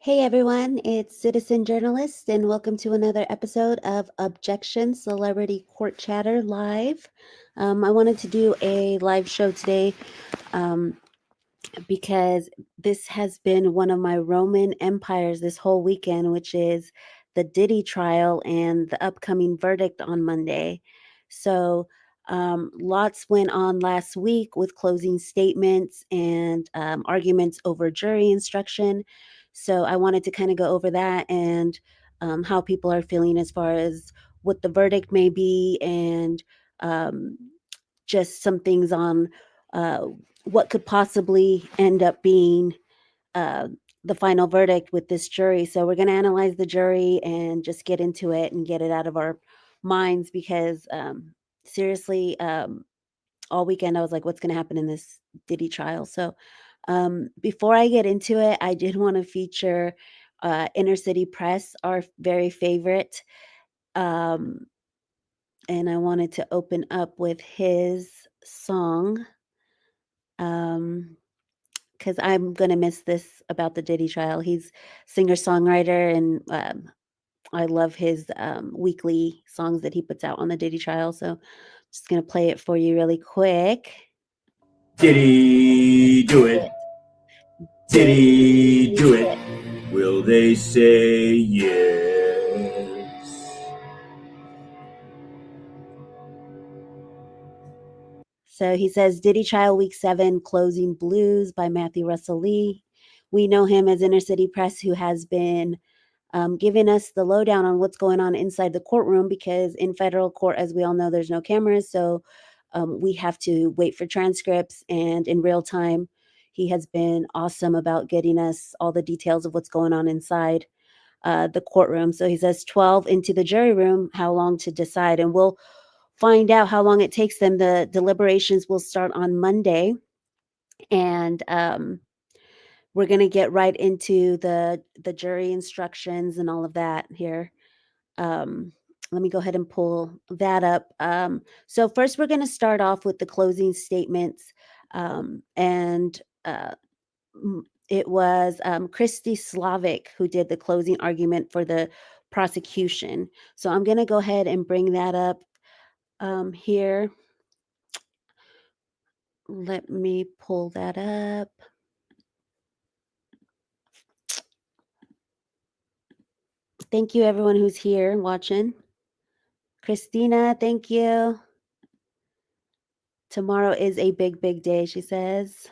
Hey everyone, it's Citizen Journalist, and welcome to another episode of Objection Celebrity Court Chatter Live. I wanted to do a live show today because this has been one of my Roman empires this whole weekend, which is the Diddy trial and the upcoming verdict on Monday. So, lots went on last week with closing statements and arguments over jury instruction. So, I wanted to kind of go over that and how people are feeling as far as what the verdict may be and um, just some things on uh, what could possibly end up being uh, the final verdict with this jury. So we're going to analyze the jury and just get into it and get it out of our minds because seriously, all weekend I was like, what's going to happen in this Diddy trial? So before I get into it, I did want to feature Inner City Press, our very favorite. Um, and I wanted to open up with his song. Because I'm gonna miss this about the Diddy trial. He's singer-songwriter, and, I love his, weekly songs that he puts out on the Diddy trial, so just gonna play it for you really quick. Diddy do it? Diddy do it? Will they say yes? So he says, Diddy trial week 7, Closing Blues by Matthew Russell Lee. We know him as Inner City Press, who has been giving us the lowdown on what's going on inside the courtroom because in federal court, as we all know, there's no cameras. So we have to wait for transcripts. And in real time, he has been awesome about getting us all the details of what's going on inside the courtroom. So he says 12 into the jury room, how long to decide. And we'll find out how long it takes them. The deliberations will start on Monday. And we're going to get right into the jury instructions and all of that here. Let me go ahead and pull that up. So first, we're going to start off with the closing statements, and it was Christy Slavic who did the closing argument for the prosecution. So I'm going to go ahead and bring that up here. Let me pull that up. Thank you, everyone who's here watching. Christina, thank you. Tomorrow is a big, big day, she says.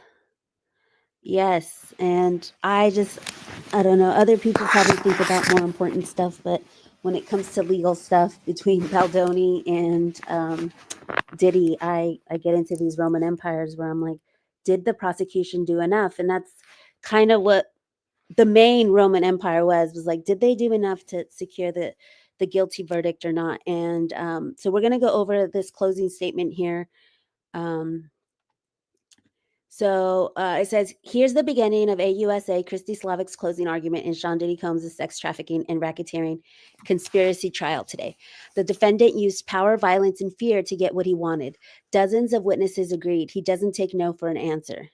Yes, and I don't know, other people probably think about more important stuff, but when it comes to legal stuff between Baldoni and Diddy, I get into these Roman empires where I'm like, did the prosecution do enough? And that's kind of what the main Roman Empire was like, did they do enough to secure the guilty verdict or not? And so we're going to go over this closing statement here. So it says, here's the beginning of AUSA Christy Slavic's closing argument in Sean Diddy Combs' sex trafficking and racketeering conspiracy trial today. The defendant used power, violence, and fear to get what he wanted. Dozens of witnesses agreed. He doesn't take no for an answer.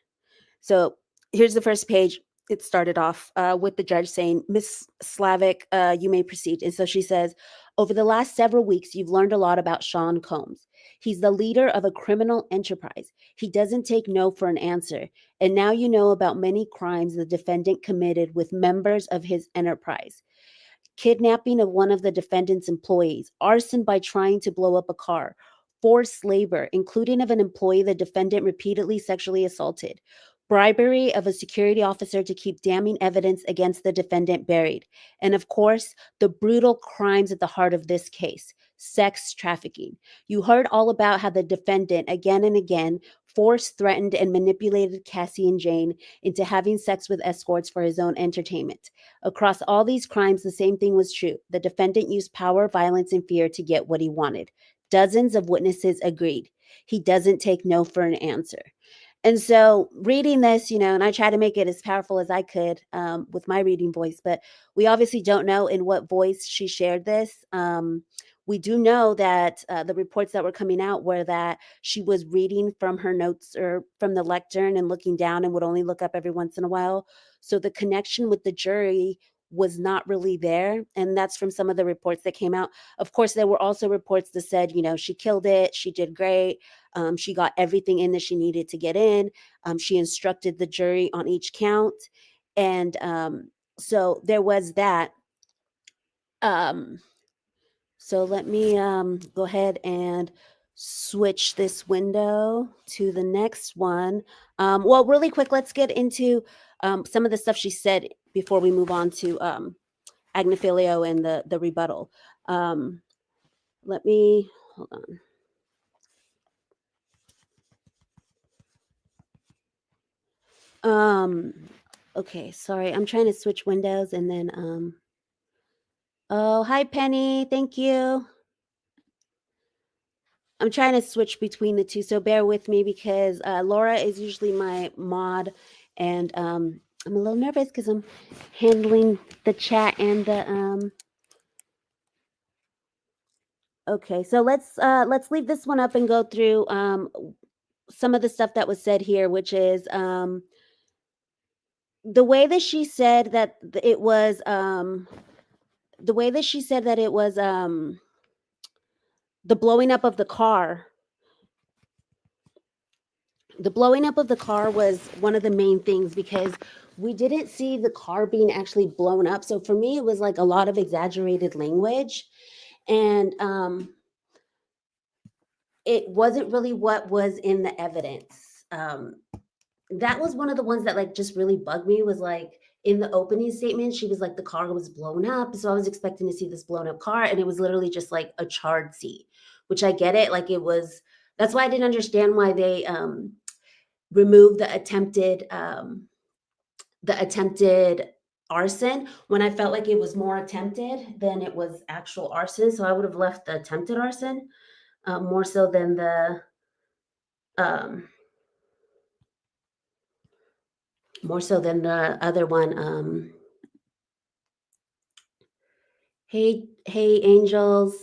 So here's the first page. It started off with the judge saying, Miss Slavic, you may proceed. And so she says, over the last several weeks, you've learned a lot about Sean Combs. He's the leader of a criminal enterprise. He doesn't take no for an answer. And now you know about many crimes the defendant committed with members of his enterprise. Kidnapping of one of the defendant's employees, arson by trying to blow up a car, forced labor, including of an employee the defendant repeatedly sexually assaulted, bribery of a security officer to keep damning evidence against the defendant buried, and of course, the brutal crimes at the heart of this case, sex trafficking. You heard all about how the defendant, again and again, forced, threatened, and manipulated Cassie and Jane into having sex with escorts for his own entertainment. Across all these crimes, the same thing was true. The defendant used power, violence, and fear to get what he wanted. Dozens of witnesses agreed. He doesn't take no for an answer. And so reading this, and I try to make it as powerful as I could with my reading voice, but we obviously don't know in what voice she shared this. we do know that the reports that were coming out were that she was reading from her notes or from the lectern and looking down and would only look up every once in a while. So the connection with the jury was not really there. And that's from some of the reports that came out. Of course, there were also reports that said, she killed it. She did great. She got everything in that she needed to get in. She instructed the jury on each count. And so there was that. So let me go ahead and switch this window to the next one. Well, really quick, let's get into some of the stuff she said before we move on to Agnifilo and the rebuttal. Let me, hold on. Okay, sorry, I'm trying to switch windows and then, oh, hi, Penny, thank you. I'm trying to switch between the two, so bear with me because Laura is usually my mod, and I'm a little nervous because I'm handling the chat and the Okay, so let's leave this one up and go through some of the stuff that was said here, which is the way that she said that it was the way that she said that it was the blowing up of the car. The blowing up of the car was one of the main things because we didn't see the car being actually blown up. So for me, it was like a lot of exaggerated language. And it wasn't really what was in the evidence. That was one of the ones that like just really bugged me was like in the opening statement, she was like, the car was blown up. So I was expecting to see this blown up car. And it was literally just like a charred seat, which I get it. Like it was, that's why I didn't understand why they remove the attempted arson when I felt like it was more attempted than it was actual arson. So I would have left the attempted arson more so than the other one. Hey angels.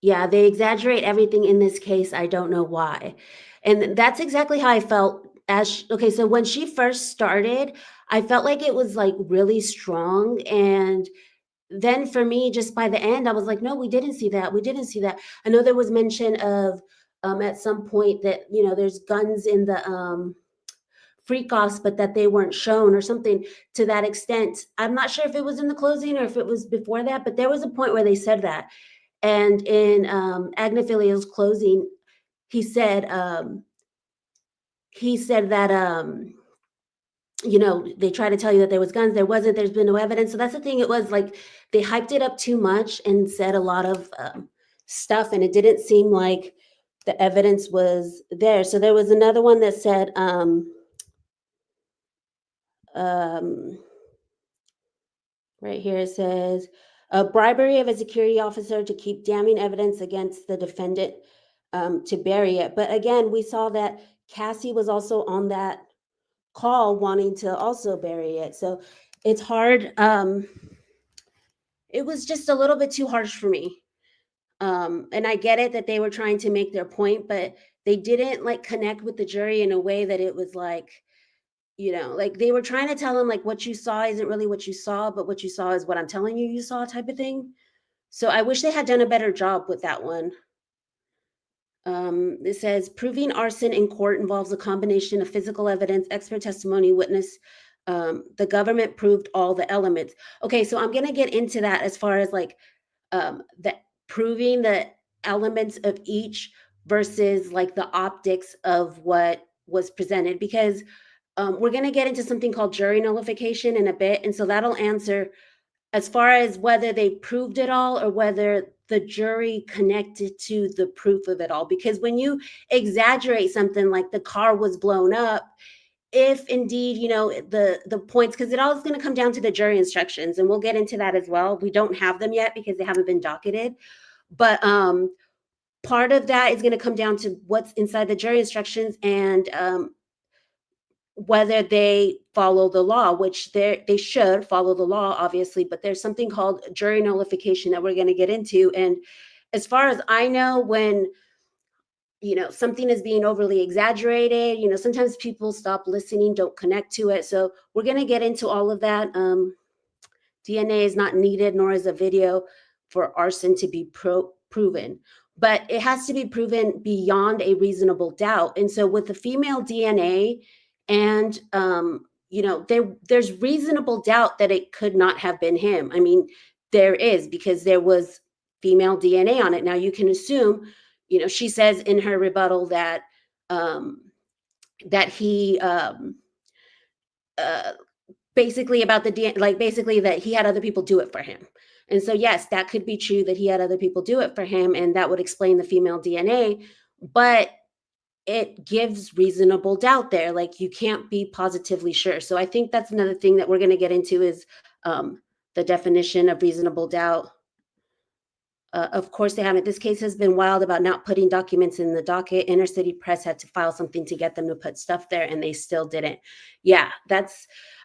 Yeah, they exaggerate everything in this case. I don't know why. And that's exactly how I felt okay, so when she first started, I felt like it was like really strong. And then for me, just by the end, I was like, no, we didn't see that. We didn't see that. I know there was mention of at some point that, there's guns in the freak offs, but that they weren't shown or something to that extent. I'm not sure if it was in the closing or if it was before that, but there was a point where they said that. And in Agnifilo's closing, he said that they try to tell you that there was guns. There wasn't. There's been no evidence. So that's the thing. It was like they hyped it up too much and said a lot of stuff, and it didn't seem like the evidence was there. So there was another one that said right here it says bribery of a security officer to keep damning evidence against the defendant to bury it. But again, we saw that Cassie was also on that call wanting to also bury it. So it's hard. It was just a little bit too harsh for me. And I get it that they were trying to make their point, but they didn't like connect with the jury in a way that it was like, like they were trying to tell them like what you saw isn't really what you saw, but what you saw is what I'm telling you saw type of thing. So I wish they had done a better job with that one. It says proving arson in court involves a combination of physical evidence, expert testimony, witness. The government proved all the elements. Okay, so I'm going to get into that as far as like the proving the elements of each versus like the optics of what was presented, because we're going to get into something called jury nullification in a bit. And so that'll answer as far as whether they proved it all or whether the jury connected to the proof of it all. Because when you exaggerate something like the car was blown up, if indeed, the points, because it all is going to come down to the jury instructions, and we'll get into that as well. We don't have them yet because they haven't been docketed. But part of that is going to come down to what's inside the jury instructions and whether they follow the law, which they should follow the law, obviously, but there's something called jury nullification that we're going to get into. And as far as I know, when something is being overly exaggerated, sometimes people stop listening, don't connect to it. So we're going to get into all of that. DNA is not needed, nor is a video for arson to be proven, but it has to be proven beyond a reasonable doubt. And so with the female DNA, and there's reasonable doubt that it could not have been him. I mean, there is, because there was female DNA on it. Now you can assume, she says in her rebuttal that that he basically about the DNA, like basically that he had other people do it for him. And so yes, that could be true, that he had other people do it for him, and that would explain the female DNA, but it gives reasonable doubt there. Like, you can't be positively sure. So I think that's another thing that we're going to get into is the definition of reasonable doubt. Of course, they haven't. This case has been wild about not putting documents in the docket. Inner City Press had to file something to get them to put stuff there, and they still didn't. Yeah,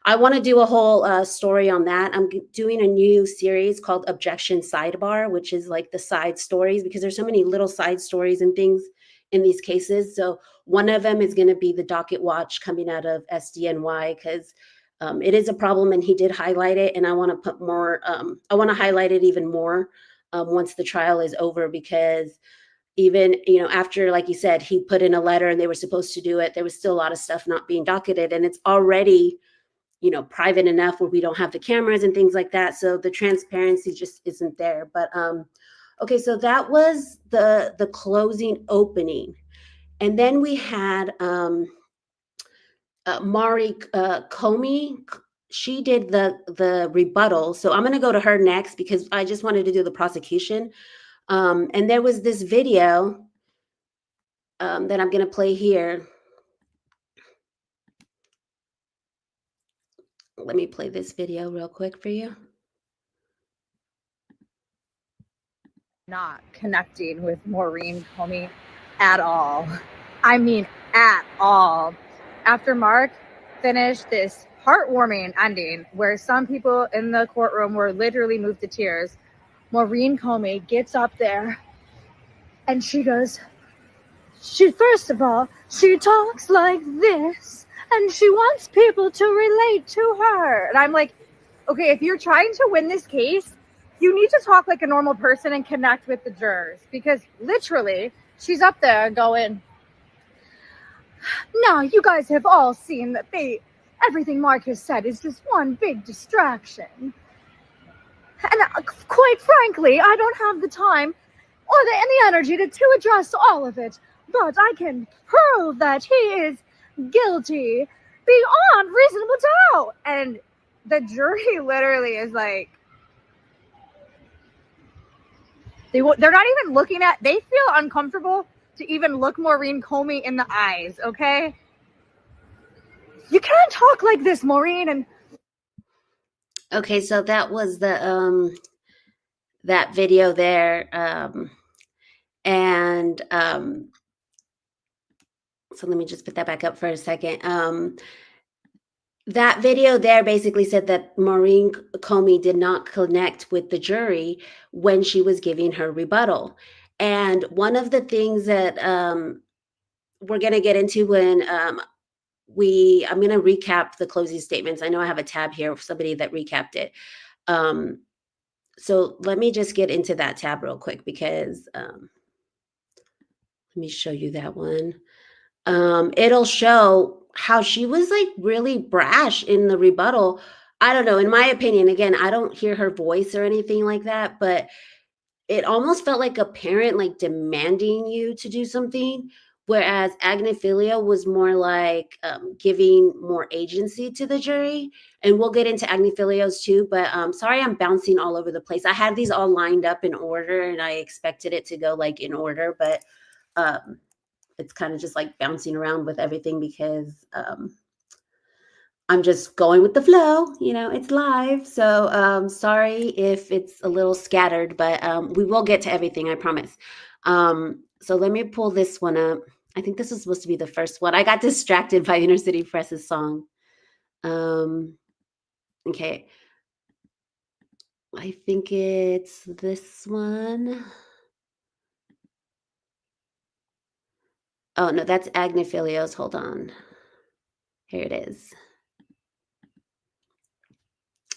I want to do a whole story on that. I'm doing a new series called Objection Sidebar, which is like the side stories, because there's so many little side stories and things in these cases. So one of them is going to be the docket watch coming out of SDNY, because it is a problem, and he did highlight it, and I want to put more. I want to highlight it even more once the trial is over, because even, after, like you said, he put in a letter and they were supposed to do it, there was still a lot of stuff not being docketed, and it's already, private enough where we don't have the cameras and things like that. So the transparency just isn't there. But okay, so that was the closing opening. And then we had Mari Comey. She did the rebuttal. So I'm going to go to her next, because I just wanted to do the prosecution. And there was this video that I'm going to play here. Let me play this video real quick for you. Not connecting with Maureen Comey at all. I mean, at all. After Mark finished this heartwarming ending where some people in the courtroom were literally moved to tears, Maureen Comey gets up there and she goes, first of all, she talks like this and she wants people to relate to her. And I'm like, okay, if you're trying to win this case, you need to talk like a normal person and connect with the jurors, because literally she's up there going, now you guys have all seen that everything Mark has said is just one big distraction. And quite frankly, I don't have the time or the energy to address all of it, but I can prove that he is guilty beyond reasonable doubt. And the jury literally is like, they're not even looking at, they feel uncomfortable to even look Maureen Comey in the eyes, okay? You can't talk like this, Maureen. And okay, so that was the that video there. So let me just put that back up for a second. That video there basically said that Maureen Comey did not connect with the jury when she was giving her rebuttal. And one of the things that we're going to get into when I'm going to recap the closing statements. I know I have a tab here for somebody that recapped it. So let me just get into that tab real quick, because let me show you that one. It'll show how she was like really brash in the rebuttal. I don't know, in my opinion, again, I don't hear her voice or anything like that, but it almost felt like a parent like demanding you to do something, whereas Agnifilo was more like giving more agency to the jury. And we'll get into Agnifilo's too, but sorry, I'm bouncing all over the place. I had these all lined up in order, and I expected it to go like in order, but it's kind of just like bouncing around with everything, because I'm just going with the flow, it's live. So sorry if it's a little scattered, but we will get to everything, I promise. So let me pull this one up. I think this is supposed to be the first one. I got distracted by Inner City Press's song. Okay. I think it's this one. Oh, no, that's Agnifilio's. Hold on. Here it is.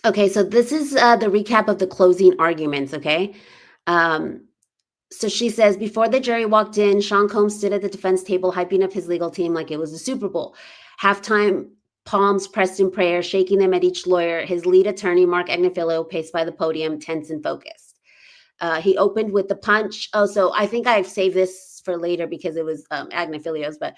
Okay, so this is the recap of the closing arguments, okay? So she says, before the jury walked in, Sean Combs stood at the defense table, hyping up his legal team like it was the Super Bowl. Halftime, palms pressed in prayer, shaking them at each lawyer. His lead attorney, Mark Agnifilo, paced by the podium, tense and focused. He opened with the punch. Oh, so I think I've saved this for later because it was Agnifilio's, but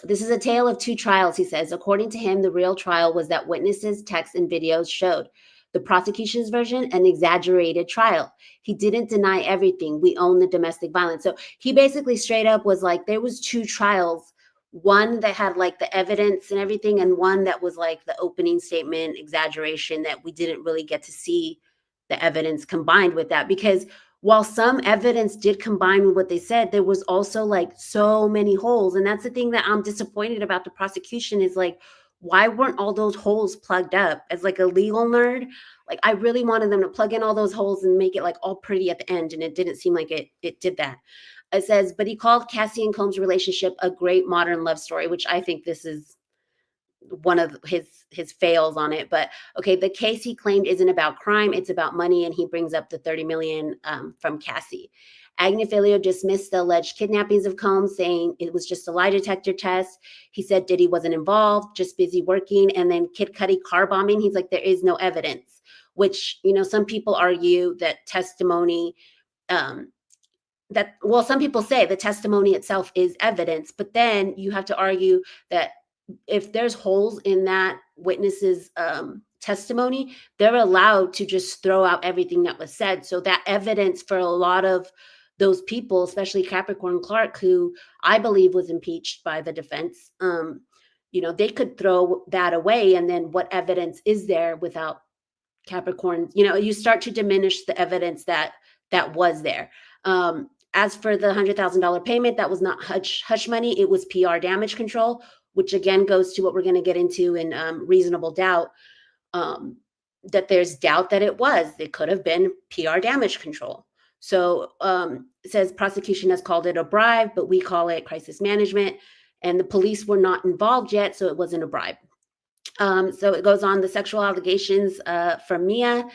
this is a tale of two trials, he says. According to him, the real trial was that witnesses, texts, and videos showed. The prosecution's version, an exaggerated trial. He didn't deny everything. We own the domestic violence. So he basically straight up was like, there was two trials, one that had like the evidence and everything, and one that was like the opening statement exaggeration that we didn't really get to see the evidence combined with that. Because while some evidence did combine with what they said, there was also like so many holes. And that's the thing that I'm disappointed about the prosecution is like, why weren't all those holes plugged up? As like a legal nerd, like I really wanted them to plug in all those holes and make it like all pretty at the end. And it didn't seem like it did that. It says, but he called Cassie and Combs' relationship a great modern love story, which I think this is one of his fails on it. But okay, the case he claimed isn't about crime, it's about money, and he brings up the 30 million from Cassie. Agnifilo dismissed the alleged kidnappings of Combs, saying it was just a lie detector test. He said Diddy wasn't involved, just busy working. And then Kid Cudi car bombing, he's like, there is no evidence, which, you know, some people argue that testimony, some people say the testimony itself is evidence, but then you have to argue that if there's holes in that witness's testimony, they're allowed to just throw out everything that was said. So that evidence for a lot of those people, especially Capricorn Clark, who I believe was impeached by the defense, you know, they could throw that away. And then what evidence is there without Capricorn? You know, you start to diminish the evidence that was there. As for the $100,000 payment, that was not hush money. It was PR damage control, which again goes to what we're going to get into in reasonable doubt, that there's doubt that it could have been PR damage control. So it says prosecution has called it a bribe, but we call it crisis management. And the police were not involved yet, so it wasn't a bribe. So it goes on, the sexual allegations from Mia.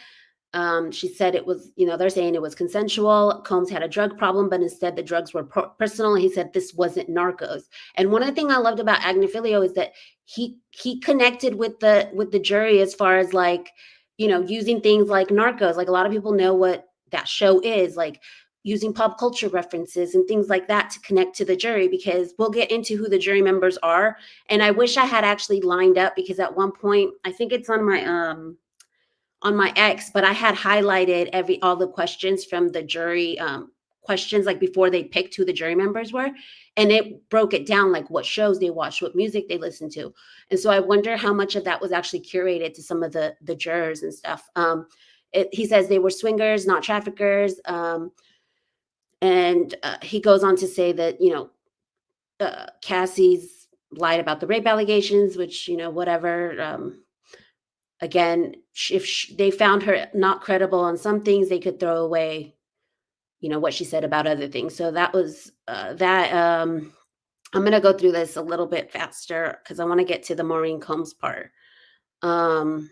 She said it was, you know, they're saying it was consensual. Combs had a drug problem, but instead the drugs were personal. He said this wasn't narcos. And one of the things I loved about Agnifilo is that he connected with the jury as far as like, you know, using things like Narcos. Like a lot of people know what that show is, like using pop culture references and things like that to connect to the jury, because we'll get into who the jury members are. And I wish I had actually lined up, because at one point, I think it's on my X, but I had highlighted all the questions from the jury questions, like before they picked who the jury members were. And it broke it down, like what shows they watched, what music they listened to. And so I wonder how much of that was actually curated to some of the jurors and stuff. He says they were swingers, not traffickers. And he goes on to say that, you know, Cassie's lied about the rape allegations, which, you know, whatever. Again, if they found her not credible on some things, they could throw away, you know, what she said about other things. So that was that. I'm going to go through this a little bit faster because I want to get to the Maureen Combs part. Right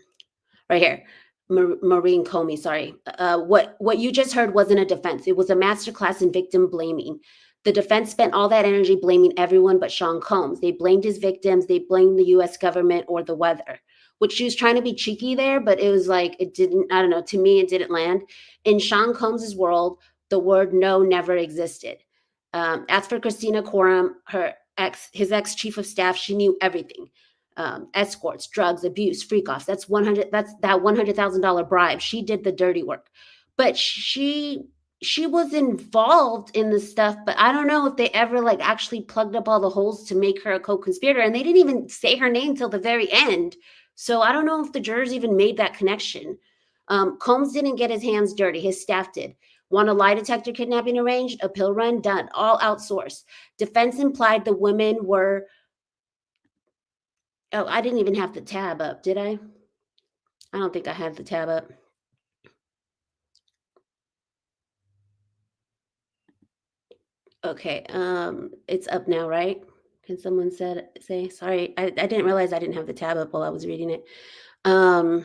here. Maureen Comey, sorry. What you just heard wasn't a defense. It was a masterclass in victim blaming. The defense spent all that energy blaming everyone but Sean Combs. They blamed his victims. They blamed the U.S. government or the weather, which she was trying to be cheeky there, but it was like, it didn't, I don't know, to me, it didn't land. In Sean Combs's world, the word no never existed. As for Christina Coram, his ex chief of staff, she knew everything. Escorts, drugs, abuse, freak offs. That's that $100,000 bribe. She did the dirty work, but she was involved in the stuff. But I don't know if they ever like actually plugged up all the holes to make her a co-conspirator. And they didn't even say her name till the very end. So I don't know if the jurors even made that connection. Combs didn't get his hands dirty. His staff did. Want a lie detector kidnapping arranged? A pill run? Done. All outsourced. Defense implied the women were. Oh, I didn't even have the tab up, did I? I don't think I had the tab up. Okay, it's up now, right? Can someone say, sorry, I didn't realize I didn't have the tab up while I was reading it. So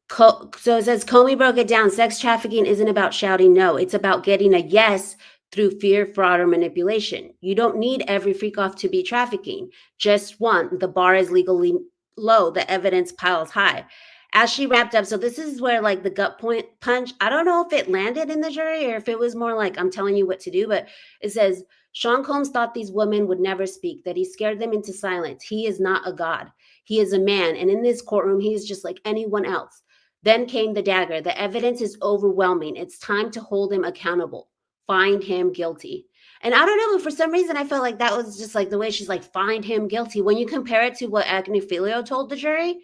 it says Comey broke it down. Sex trafficking isn't about shouting no. It's about getting a yes through fear, fraud, or manipulation. You don't need every freak off to be trafficking. Just one. The bar is legally low. The evidence piles high. As she wrapped up, so this is where like the gut point punch, I don't know if it landed in the jury or if it was more like I'm telling you what to do, but it says Sean Combs thought these women would never speak, that he scared them into silence. He is not a god. He is a man. And in this courtroom, he is just like anyone else. Then came the dagger. The evidence is overwhelming. It's time to hold him accountable. Find him guilty. And I don't know, but for some reason, I felt like that was just like the way she's like, find him guilty. When you compare it to what Agnifilo told the jury,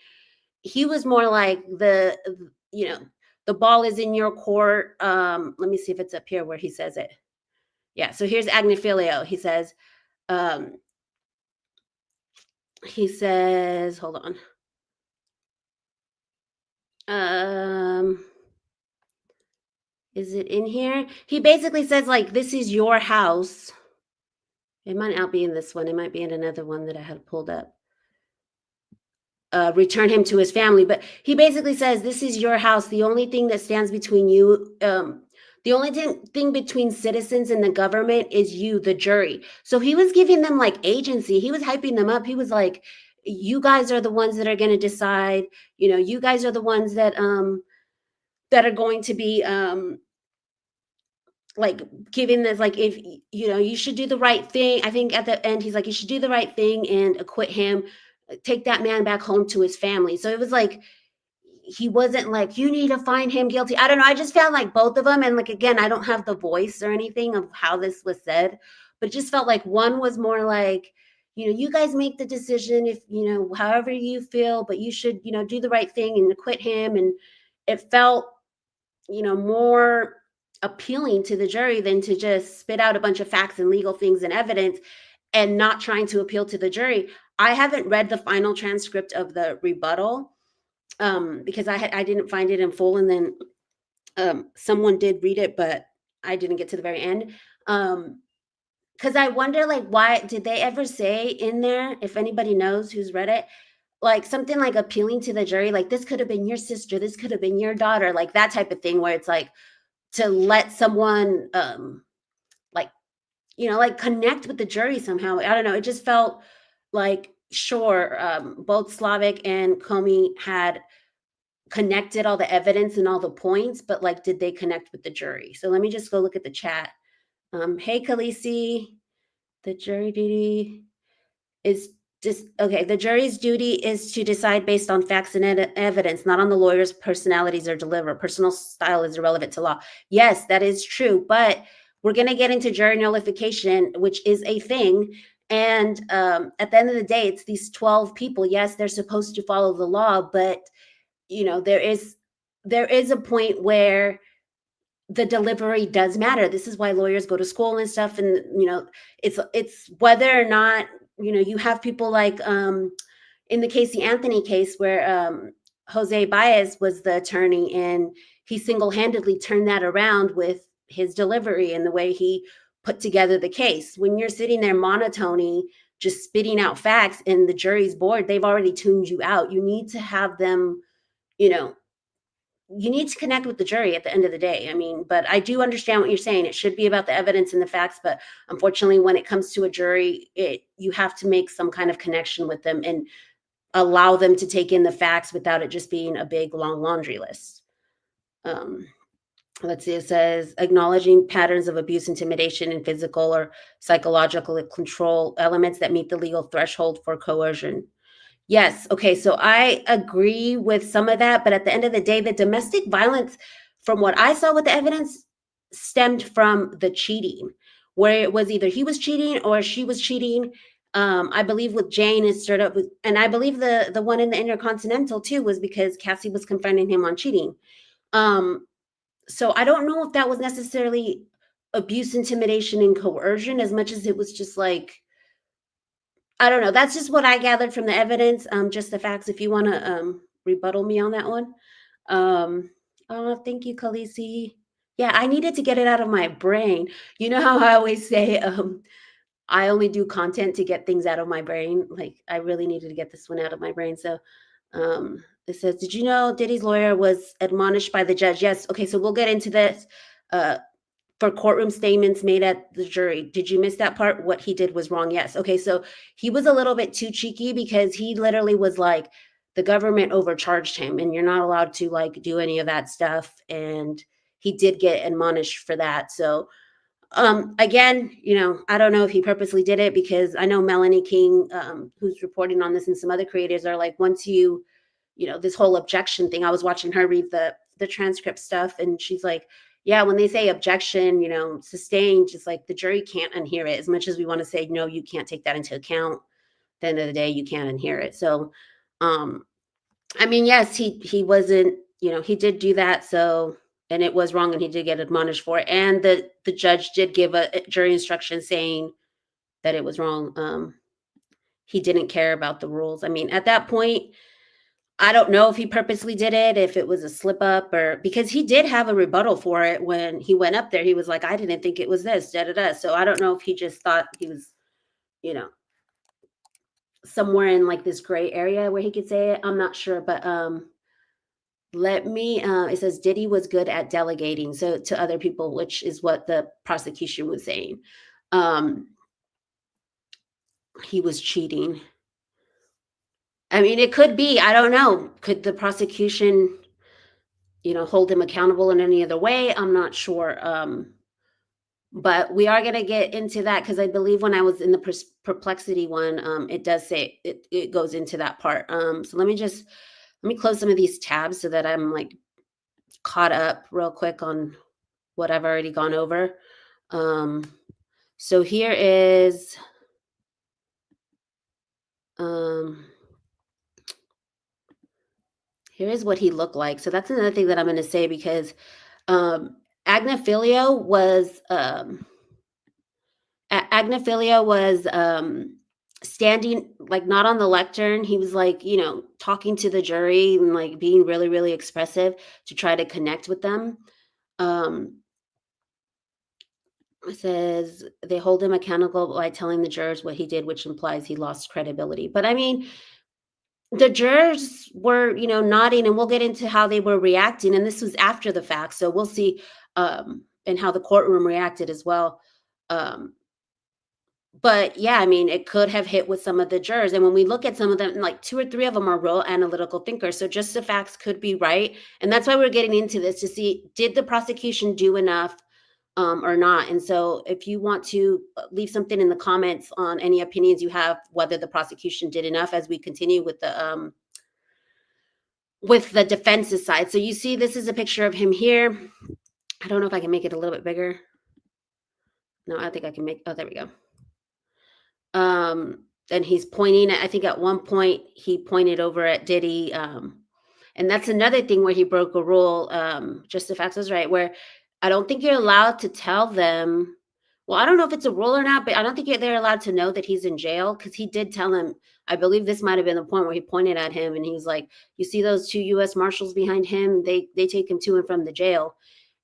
he was more like the ball is in your court. Let me see if it's up here where he says it. Yeah, so here's Agnifilo. He says, hold on. Is it in here? He basically says, like, this is your house. It might not be in this one. It might be in another one that I had pulled up. Return him to his family. But he basically says, this is your house. The only thing that stands between you, the only thing between citizens and the government is you, the jury. So he was giving them like agency. He was hyping them up. He was like, you guys are the ones that are going to decide. You guys are the ones that are going to be like giving this, like, if you should do the right thing. I think at the end he's like, you should do the right thing and acquit him, take that man back home to his family. So it was like, he wasn't like, you need to find him guilty. I don't know. I just found like both of them. And like, again, I don't have the voice or anything of how this was said, but it just felt like one was more like, you guys make the decision if, however you feel, but you should, do the right thing and acquit him. And it felt, more appealing to the jury than to just spit out a bunch of facts and legal things and evidence and not trying to appeal to the jury. I haven't read the final transcript of the rebuttal because I didn't find it in full. And then someone did read it, but I didn't get to the very end. Because I wonder, like, why did they ever say in there, if anybody knows who's read it, like something like appealing to the jury, like this could have been your sister, this could have been your daughter, like that type of thing, where it's like to let someone like connect with the jury somehow. I don't know. It just felt like, sure, both Slavic and Comey had connected all the evidence and all the points, but like, did they connect with the jury? So let me just go look at the chat. Hey, Khaleesi, the jury duty is just okay. The jury's duty is to decide based on facts and evidence, not on the lawyer's personalities or deliver. Personal style is irrelevant to law. Yes, that is true, but we're going to get into jury nullification, which is a thing. And at the end of the day, it's these 12 people. Yes, they're supposed to follow the law, but there is a point where the delivery does matter. This is why lawyers go to school and stuff. And, it's whether or not, you have people like in the Casey Anthony case where Jose Baez was the attorney and he single-handedly turned that around with his delivery and the way he put together the case. When you're sitting there monotony, just spitting out facts and the jury's bored, they've already tuned you out. You need to have them, you need to connect with the jury at the end of the day. I mean, but I do understand what you're saying. It should be about the evidence and the facts, but unfortunately, when it comes to a jury, you have to make some kind of connection with them and allow them to take in the facts without it just being a big, long laundry list. Let's see, it says, acknowledging patterns of abuse, intimidation, and physical or psychological control elements that meet the legal threshold for coercion. Yes. Okay. So I agree with some of that. But at the end of the day, the domestic violence, from what I saw with the evidence, stemmed from the cheating, where it was either he was cheating or she was cheating. I believe with Jane it started up with, and I believe the one in the Intercontinental too was because Cassie was confronting him on cheating. So I don't know if that was necessarily abuse, intimidation, and coercion as much as it was just like, I don't know. That's just what I gathered from the evidence. Just the facts. If you want to rebuttal me on that one. Oh, thank you, Khaleesi. Yeah, I needed to get it out of my brain. You know how I always say, I only do content to get things out of my brain. Like, I really needed to get this one out of my brain. So it says, did you know Diddy's lawyer was admonished by the judge? Yes. Okay, so we'll get into this. For courtroom statements made at the jury. Did you miss that part? What he did was wrong. Yes. Okay, so he was a little bit too cheeky because he literally was like, the government overcharged him and you're not allowed to like do any of that stuff. And he did get admonished for that. So again, I don't know if he purposely did it, because I know Melanie King, who's reporting on this, and some other creators are like, once this whole objection thing, I was watching her read the transcript stuff, and she's like, yeah, when they say objection, sustained, just like the jury can't unhear it. As much as we want to say, no, you can't take that into account, at the end of the day, you can't unhear it. So, I mean, yes, he wasn't, he did do that. So, and it was wrong, and he did get admonished for it. And the judge did give a jury instruction saying that it was wrong. He didn't care about the rules. I mean, at that point, I don't know if he purposely did it, if it was a slip up, or because he did have a rebuttal for it when he went up there. He was like, I didn't think it was this, da da da. So I don't know if he just thought he was, somewhere in like this gray area where he could say it. I'm not sure, but it says Diddy was good at delegating, so to other people, which is what the prosecution was saying. He was cheating. I mean, it could be, I don't know. Could the prosecution, hold him accountable in any other way? I'm not sure. But we are going to get into that, because I believe when I was in the perplexity one, it does say it goes into that part. So let me close some of these tabs so that I'm like caught up real quick on what I've already gone over. So here is, here is what he looked like. So that's another thing that I'm going to say, because Agnifilo was standing like not on the lectern. He was like, talking to the jury and like being really, really expressive to try to connect with them. It says they hold him accountable by telling the jurors what he did, which implies he lost credibility. But I mean, the jurors were, nodding, and we'll get into how they were reacting. And this was after the fact. So we'll see, and how the courtroom reacted as well. But yeah, I mean, it could have hit with some of the jurors. And when we look at some of them, like 2 or 3 of them are real analytical thinkers. So just the facts could be right. And that's why we're getting into this, to see, did the prosecution do enough or not? And so if you want to leave something in the comments on any opinions you have, whether the prosecution did enough, as we continue with the defense's side. So you see, this is a picture of him here. I don't know if I can make it a little bit bigger. No, I think I can make, oh, there we go. And he's pointing, I think at one point he pointed over at Diddy. And that's another thing where he broke a rule. Just the facts was right, where I don't think you're allowed to tell them. Well, I don't know if it's a rule or not, but I don't think they're allowed to know that he's in jail, because he did tell him. I believe this might have been the point where he pointed at him and he was like, you see those 2 U.S. Marshals behind him? They take him to and from the jail.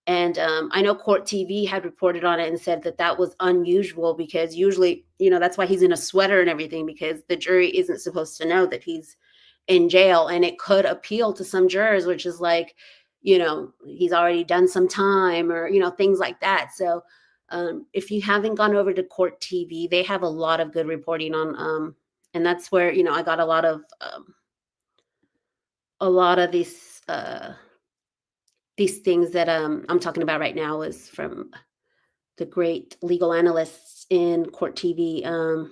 And I know Court TV had reported on it and said that was unusual, because usually, that's why he's in a sweater and everything, because the jury isn't supposed to know that he's in jail. And it could appeal to some jurors, which is like, he's already done some time, or, things like that. So if you haven't gone over to Court TV, they have a lot of good reporting on, and that's where, I got a lot of these things that I'm talking about right now is from the great legal analysts in Court TV.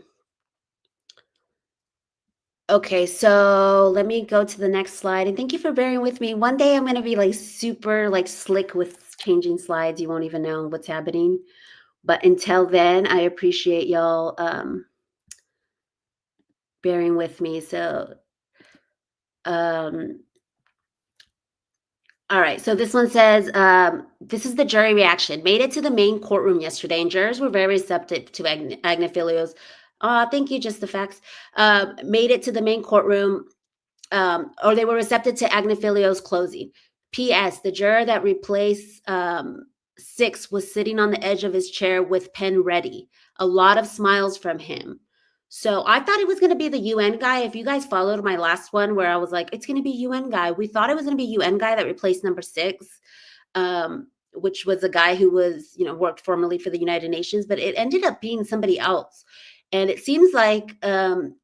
Okay, so let me go to the next slide. And thank you for bearing with me. One day I'm going to be like super like slick with changing slides. You won't even know what's happening. But until then, I appreciate y'all bearing with me. So, all right, so this one says, this is the jury reaction. Made it to the main courtroom yesterday, and jurors were very receptive to Agnifilo's. Thank you, just the facts. Made it to the main courtroom, or they were receptive to Agnifilo's closing. P.S. The juror that replaced 6 was sitting on the edge of his chair with pen ready. a lot of smiles from him. So I thought it was going to be the UN guy. If you guys followed my last one where I was like, it's going to be UN guy. We thought it was going to be UN guy that replaced number 6, which was a guy who was, worked formerly for the United Nations, but it ended up being somebody else. And it seems like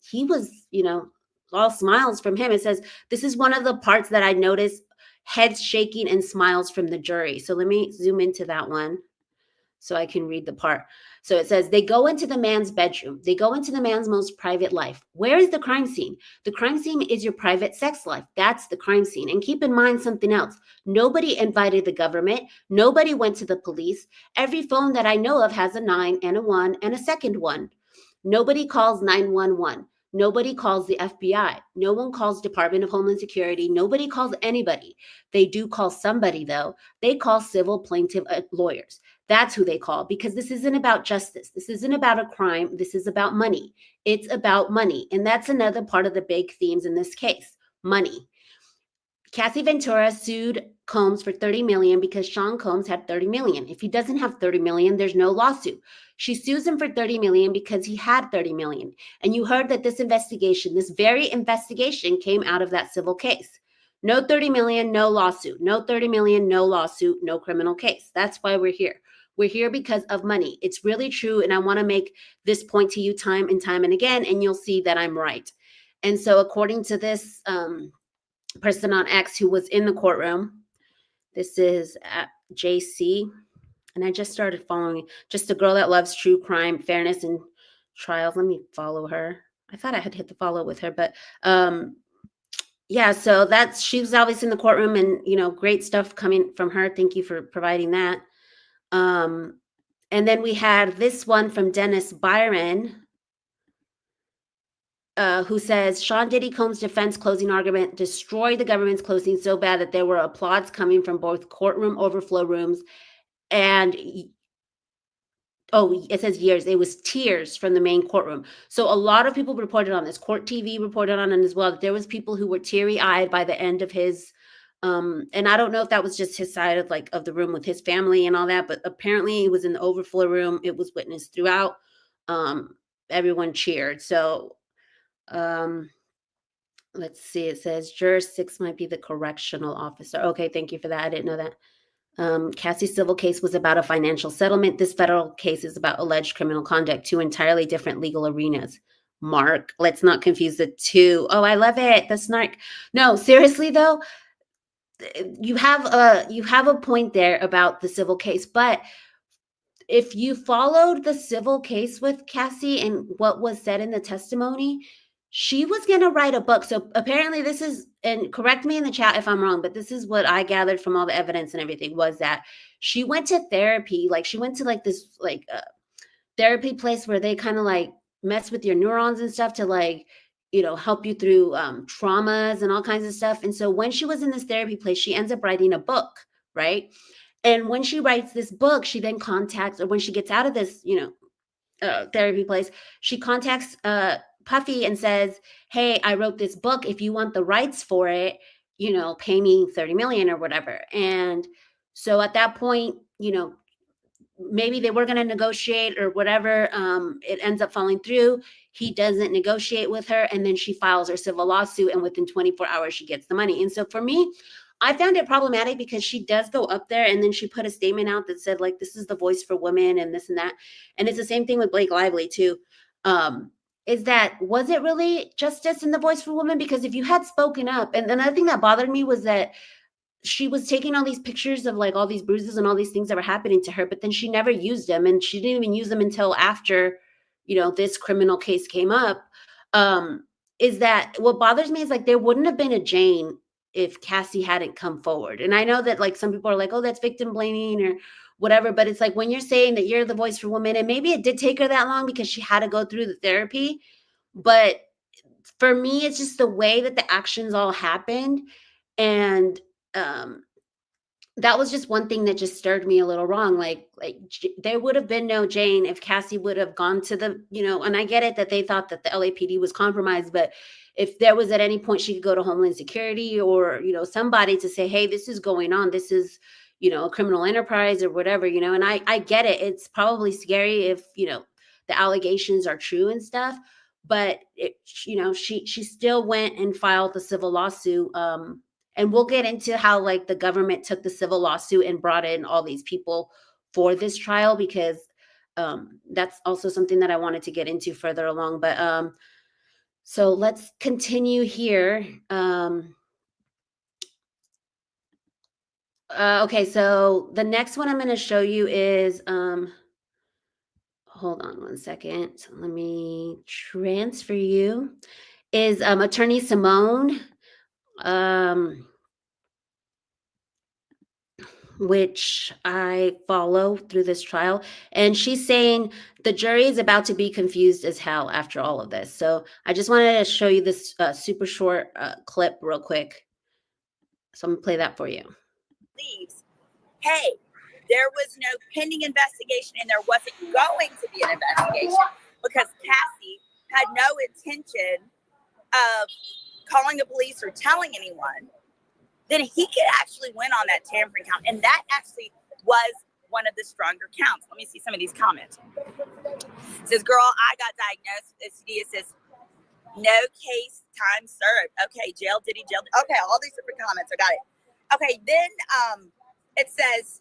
he was, all smiles from him. It says, this is one of the parts that I noticed, heads shaking and smiles from the jury. So let me zoom into that one so I can read the part. So it says, they go into the man's bedroom. They go into the man's most private life. Where is the crime scene? The crime scene is your private sex life. That's the crime scene. And keep in mind something else. Nobody invited the government. Nobody went to the police. Every phone that I know of has a 9 and a 1 and a second one. Nobody calls 911. Nobody calls the FBI. No one calls Department of Homeland Security. Nobody calls anybody. They do call somebody, though. They call civil plaintiff lawyers. That's who they call, because this isn't about justice. This isn't about a crime. This is about money. It's about money. And that's another part of the big themes in this case, money. Cassie Ventura sued Combs for $30 million because Sean Combs had $30 million. If he doesn't have $30 million, there's no lawsuit. She sues him for $30 million because he had $30 million. And you heard that this investigation, this very investigation, came out of that civil case. No $30 million, no lawsuit. No $30 million, no lawsuit, no criminal case. That's why we're here. We're here because of money. It's really true. And I want to make this point to you time and again, and you'll see that I'm right. And so according to this person on X who was in the courtroom, this is at JC, and I just started following, just a girl that loves true crime, fairness, and trials. Let me follow her. I thought I had hit the follow with her, but yeah, so she was obviously in the courtroom, and great stuff coming from her. Thank you for providing that. And then we had this one from Dennis Byron, who says, Sean Diddy Combs' defense closing argument destroyed the government's closing so bad that there were applauds coming from both courtroom overflow rooms and, it says years. It was tears from the main courtroom. So a lot of people reported on this. Court TV reported on it as well. There was people who were teary-eyed by the end of his, and I don't know if that was just his side of the room with his family and all that, but apparently it was in the overflow room. It was witnessed throughout. Everyone cheered. So, let's see. It says juror 6 might be the correctional officer. Okay, thank you for that. I didn't know that. Cassie's civil case was about a financial settlement. This federal case is about alleged criminal conduct, 2 entirely different legal arenas. Mark, let's not confuse the two. Oh, I love it. The snark. No, seriously though, you have a point there about the civil case, but if you followed the civil case with Cassie and what was said in the testimony, she was going to write a book. So apparently this is, and correct me in the chat if I'm wrong, but this is what I gathered from all the evidence and everything, was that she went to therapy. Like she went to this therapy place where they kind of mess with your neurons and stuff to help you through traumas and all kinds of stuff. And so when she was in this therapy place, she ends up writing a book, right? And when she writes this book, she then contacts, or when she gets out of this, therapy place, she contacts Puffy and says, hey, I wrote this book. If you want the rights for it, pay me $30 million or whatever. And so at that point, maybe they were going to negotiate or whatever. It ends up falling through. He doesn't negotiate with her. And then she files her civil lawsuit. And within 24 hours, she gets the money. And so for me, I found it problematic because she does go up there and then she put a statement out that said, this is the voice for women and this and that. And it's the same thing with Blake Lively too. Was it really justice in the voice for women? Because if you had spoken up, and another thing that bothered me was that she was taking all these pictures of all these bruises and all these things that were happening to her, but then she never used them. And she didn't even use them until after, this criminal case came up. Is that what bothers me is there wouldn't have been a Jane if Cassie hadn't come forward. And I know that some people are oh, that's victim blaming or whatever. But it's when you're saying that you're the voice for women, and maybe it did take her that long because she had to go through the therapy. But for me, it's just the way that the actions all happened. And that was just one thing that just stirred me a little wrong. There would have been no Jane if Cassie would have gone to the, and I get it that they thought that the LAPD was compromised, but if there was at any point she could go to Homeland Security or, somebody to say, hey, this is going on. This is, a criminal enterprise or whatever, and I get it. It's probably scary if, the allegations are true and stuff. But she still went and filed the civil lawsuit. And we'll get into how like the government took the civil lawsuit and brought in all these people for this trial, because that's also something that I wanted to get into further along. But so let's continue here. Okay, so the next one I'm going to show you is, hold on one second. Let me transfer you. Is Attorney Simone, which I follow through this trial. And she's saying the jury is about to be confused as hell after all of this. So I just wanted to show you this super short clip real quick. So I'm going to play that for you. Leaves. Hey, there was no pending investigation and there wasn't going to be an investigation because Cassie had no intention of calling the police or telling anyone, then he could actually win on that tampering count. And that actually was one of the stronger counts. Let me see some of these comments. It says, girl, I got diagnosed with STD. It says, no case, time served. Okay, jail, Diddy, jail. Okay, all these different comments. I got it. Okay, then it says,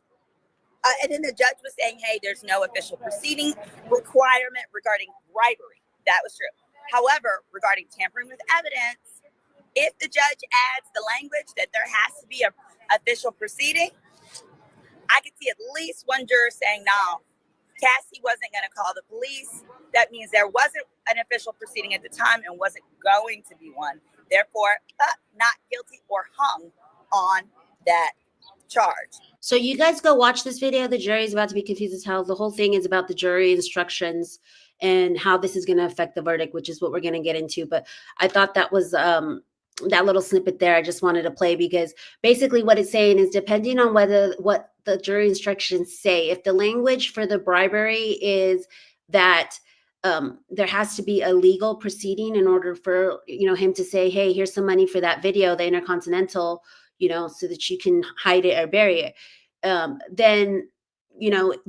and then the judge was saying, hey, there's no official proceeding requirement regarding bribery. That was true. However, regarding tampering with evidence, if the judge adds the language that there has to be an official proceeding, I could see at least one juror saying, no, Cassie wasn't going to call the police. That means there wasn't an official proceeding at the time and wasn't going to be one. Therefore, not guilty or hung on that charge. So you guys go watch this video. The jury is about to be confused as hell. The whole thing is about the jury instructions and how this is going to affect the verdict, which is what we're going to get into. But I thought that was that little snippet there I just wanted to play, because basically what it's saying is, depending on what the jury instructions say, if the language for the bribery is that there has to be a legal proceeding in order for him to say, hey, here's some money for that video, the Intercontinental, so that you can hide it or bury it, then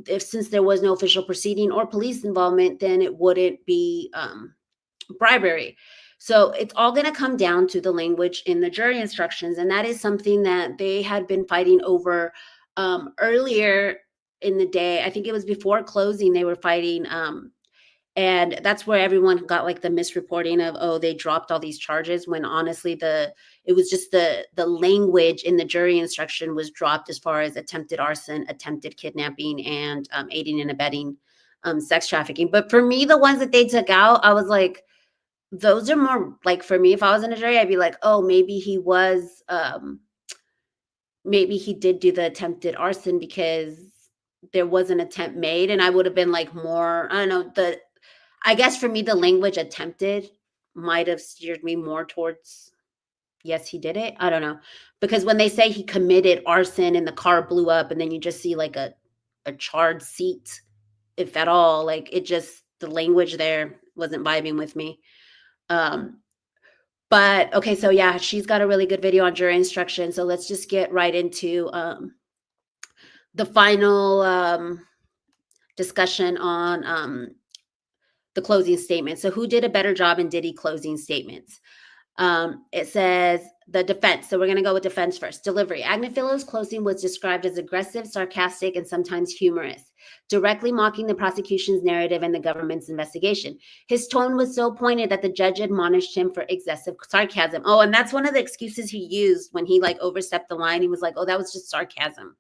if since there was no official proceeding or police involvement, then it wouldn't be bribery. So it's all going to come down to the language in the jury instructions. And that is something that they had been fighting over earlier in the day. I think it was before closing, they were fighting. And that's where everyone got like the misreporting of, oh, they dropped all these charges, when honestly it was just the language in the jury instruction was dropped as far as attempted arson, attempted kidnapping, and aiding and abetting sex trafficking. But for me, the ones that they took out, I was like, those are more like, for me, if I was in a jury, I'd be like, oh, maybe he was, maybe he did do the attempted arson because there was an attempt made. And I would have been like more, I don't know, I guess for me, the language attempted might have steered me more towards, yes, he did it. I don't know. Because when they say he committed arson and the car blew up and then you just see like a charred seat, if at all, like it just, the language there wasn't vibing with me. But okay, so yeah, she's got a really good video on jury instruction. So let's just get right into the final discussion on the closing statement. So who did a better job in Diddy closing statements? It says the defense. So we're going to go with defense first. Delivery. Agnifilo's closing was described as aggressive, sarcastic, and sometimes humorous, directly mocking the prosecution's narrative and the government's investigation. His tone was so pointed that the judge admonished him for excessive sarcasm. Oh, and that's one of the excuses he used when he like overstepped the line. He was like, oh, that was just sarcasm.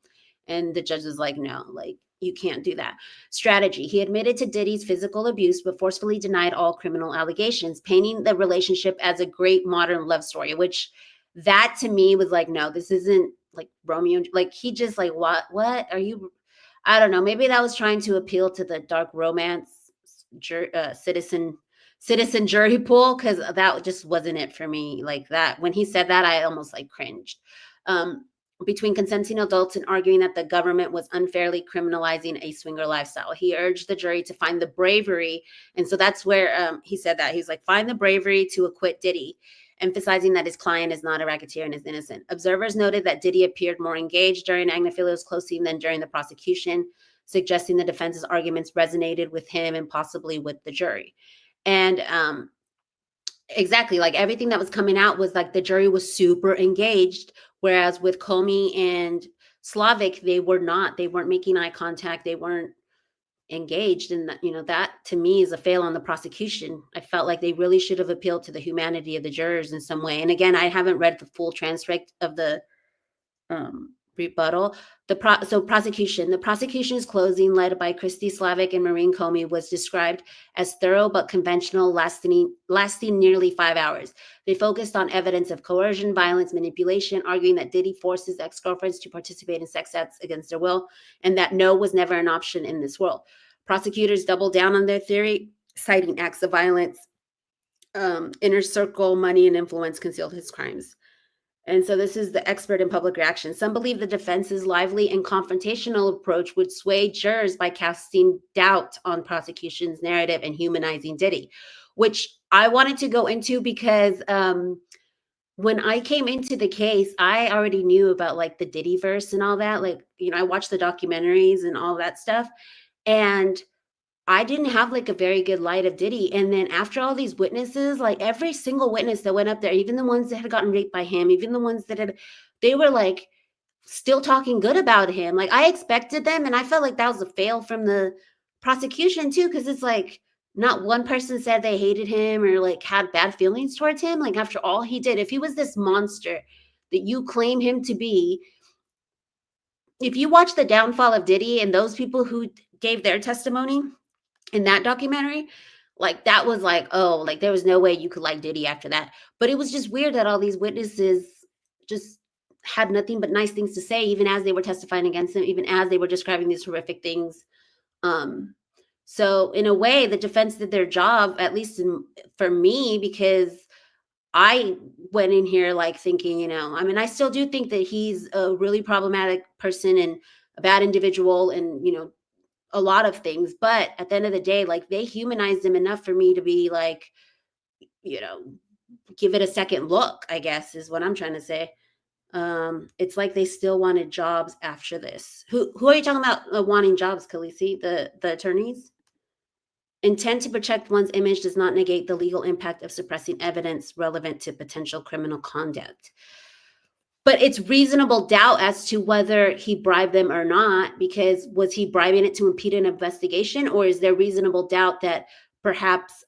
And the judge was like, no, like, you can't do that. Strategy. He admitted to Diddy's physical abuse, but forcefully denied all criminal allegations, painting the relationship as a great modern love story, which that to me was like, no, this isn't like Romeo. Like he just like, what are you? I don't know. Maybe that was trying to appeal to the dark romance citizen jury pool. Cause that just wasn't it for me. Like that, when he said that, I almost like cringed. Between consenting adults and arguing that the government was unfairly criminalizing a swinger lifestyle. He urged the jury to find the bravery. And so that's where he said that. He's like, find the bravery to acquit Diddy, emphasizing that his client is not a racketeer and is innocent. Observers noted that Diddy appeared more engaged during Agnifilo's closing than during the prosecution. suggesting the defense's arguments resonated with him and possibly with the jury. And exactly, like everything that was coming out was like the jury was super engaged, whereas with Comey and Slavic, they weren't making eye contact, they weren't engaged. And that, that to me is a fail on the prosecution. I felt like they really should have appealed to the humanity of the jurors in some way. And again, I haven't read the full transcript of the rebuttal. The prosecution's closing, led by Christy Slavic and Maureen Comey, was described as thorough but conventional, lasting nearly 5 hours. They focused on evidence of coercion, violence, manipulation, arguing that Diddy forced his ex-girlfriends to participate in sex acts against their will, and that no was never an option in this world. Prosecutors doubled down on their theory, citing acts of violence, inner circle, money, and influence concealed his crimes. And so this is the expert in public reaction. Some believe the defense's lively and confrontational approach would sway jurors by casting doubt on prosecution's narrative and humanizing Diddy, which I wanted to go into because when I came into the case, I already knew about like the Diddy verse and all that. Like, I watched the documentaries and all that stuff. And I didn't have like a very good light of Diddy. And then after all these witnesses, like every single witness that went up there, even the ones that had gotten raped by him, even the ones that they were like still talking good about him. Like I expected them. And I felt like that was a fail from the prosecution too. Cause it's like not one person said they hated him or like had bad feelings towards him. Like after all he did, if he was this monster that you claim him to be, if you watch the downfall of Diddy and those people who gave their testimony in that documentary, like that was like, oh, like there was no way you could like Diddy after that. But it was just weird that all these witnesses just had nothing but nice things to say, even as they were testifying against him, even as they were describing these horrific things. So in a way, the defense did their job, at least for me, because I went in here like thinking, I still do think that he's a really problematic person and a bad individual and, a lot of things, but at the end of the day, like they humanized him enough for me to be like, give it a second look, I guess is what I'm trying to say. It's like they still wanted jobs after this. Who are you talking about wanting jobs, Khaleesi? The attorneys? Intent to protect one's image does not negate the legal impact of suppressing evidence relevant to potential criminal conduct. But it's reasonable doubt as to whether he bribed them or not, because was he bribing it to impede an investigation, or is there reasonable doubt that perhaps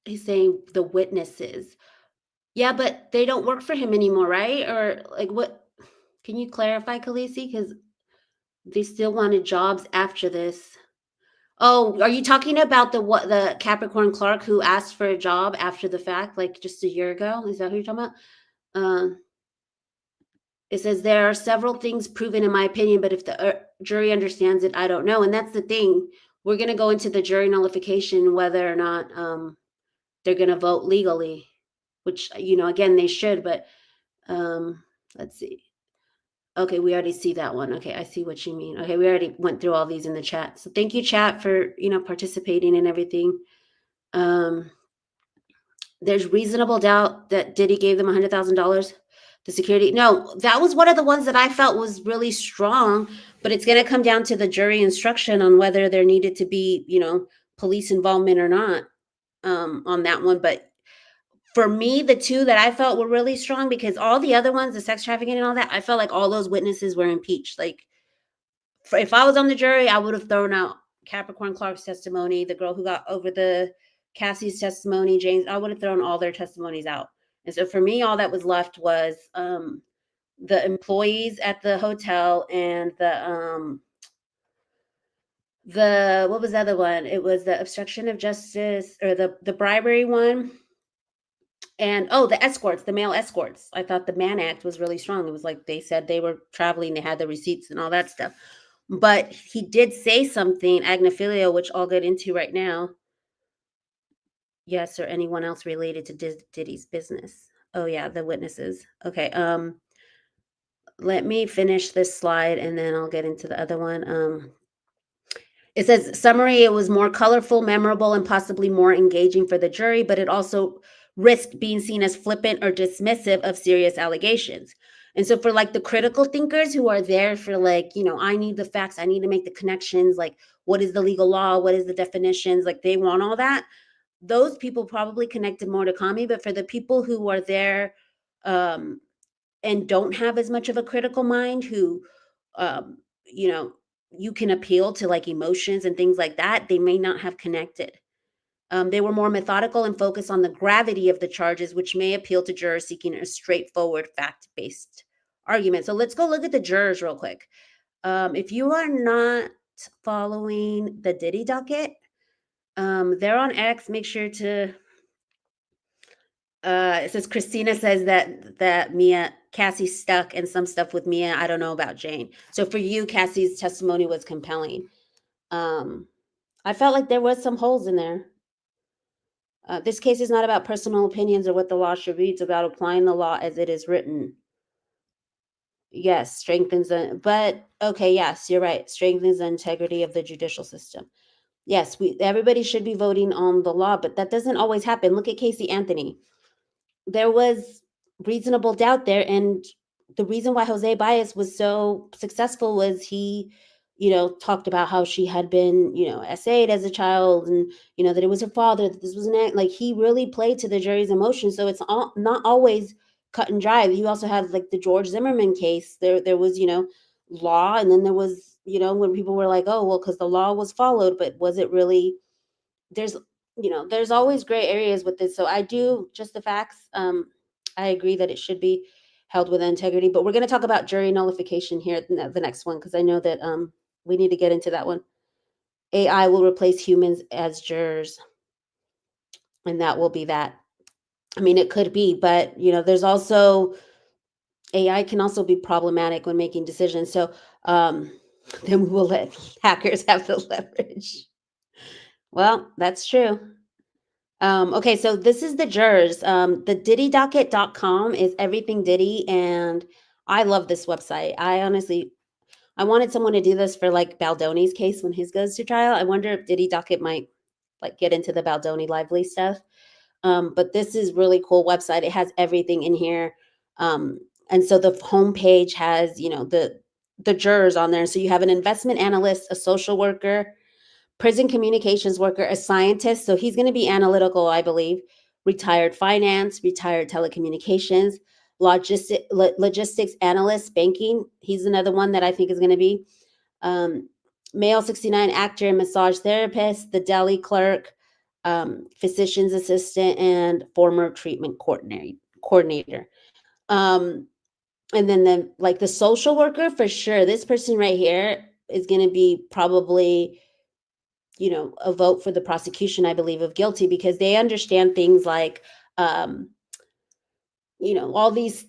he's saying the witnesses? Yeah, but they don't work for him anymore, right? Or like what? Can you clarify, Khaleesi? Because they still wanted jobs after this. Oh, are you talking about the Capricorn Clark who asked for a job after the fact, like just a year ago? Is that who you're talking about? It says there are several things proven in my opinion, but if the jury understands it, I don't know. And that's the thing. We're going to go into the jury nullification, whether or not they're going to vote legally, which, again, they should. But let's see. Okay, we already see that one. Okay, I see what you mean. Okay, we already went through all these in the chat. So thank you, chat, for, participating in everything. There's reasonable doubt that Diddy gave them $100,000. The security. No, that was one of the ones that I felt was really strong, but it's going to come down to the jury instruction on whether there needed to be, police involvement or not on that one. But for me, the two that I felt were really strong, because all the other ones, the sex trafficking and all that, I felt like all those witnesses were impeached. Like, if I was on the jury, I would have thrown out Capricorn Clark's testimony, the girl who got over the Cassie's testimony, James. I would have thrown all their testimonies out. And so for me, all that was left was the employees at the hotel and the what was the other one? It was the obstruction of justice, or the bribery one. And the escorts, the male escorts. I thought the Mann Act was really strong. It was like they said they were traveling, they had the receipts and all that stuff. But he did say something, Agnifilo, which I'll get into right now. Yes, or anyone else related to Diddy's business. Oh yeah, the witnesses. Okay. Let me finish this slide and then I'll get into the other one. It says, summary, it was more colorful, memorable, and possibly more engaging for the jury, but it also risked being seen as flippant or dismissive of serious allegations. And so for like the critical thinkers who are there for like, I need the facts, I need to make the connections, like what is the legal law, what is the definitions, like they want all that. Those people probably connected more to Kami, but for the people who are there and don't have as much of a critical mind, who, you know, you can appeal to like emotions and things like that, they may not have connected. They were more methodical and focused on the gravity of the charges, which may appeal to jurors seeking a straightforward, fact-based argument. So let's go look at the jurors real quick. If you are not following the Diddy docket, they're on X. Make sure to. It says Christina says that Cassie's stuck and some stuff with Mia. I don't know about Jane. So for you, Cassie's testimony was compelling. I felt like there was some holes in there. This case is not about personal opinions or what the law should be. It's about applying the law as it is written. Yes, strengthens but okay, yes, you're right. Strengthens the integrity of the judicial system. Yes, everybody should be voting on the law, but that doesn't always happen. Look at Casey Anthony. There was reasonable doubt there, and the reason why Jose Baez was so successful was he, talked about how she had been, essayed as a child, and that it was her father, that this was an act. Like, he really played to the jury's emotions, so it's not always cut and dry. You also have like the George Zimmerman case. There was law, and then there was when people were like, oh well, because the law was followed, but was it really? There's always gray areas with this. So I do just the facts. I agree that it should be held with integrity, but we're going to talk about jury nullification here, the next one, because I know that we need to get into that one. AI will replace humans as jurors, and that will be that. I mean, it could be, but there's also AI can also be problematic when making decisions. So then we will let hackers have the leverage. Well, that's true. Okay, so this is the jurors. The diddydocket.com is everything Diddy, and I love this website. I wanted someone to do this for like Baldoni's case when his goes to trial. I wonder if Diddy Docket might like get into the Baldoni Lively stuff. But this is really cool website. It has everything in here. And so the homepage has, the jurors on there. So you have an investment analyst, a social worker, prison communications worker, a scientist. So he's going to be analytical, I believe. Retired finance, retired telecommunications, logistics analyst, banking. He's another one that I think is going to be. Male 69 actor and massage therapist, the deli clerk, physician's assistant, and former treatment coordinator. And then the social worker, for sure. This person right here is going to be probably a vote for the prosecution, I believe, of guilty, because they understand things like, all these,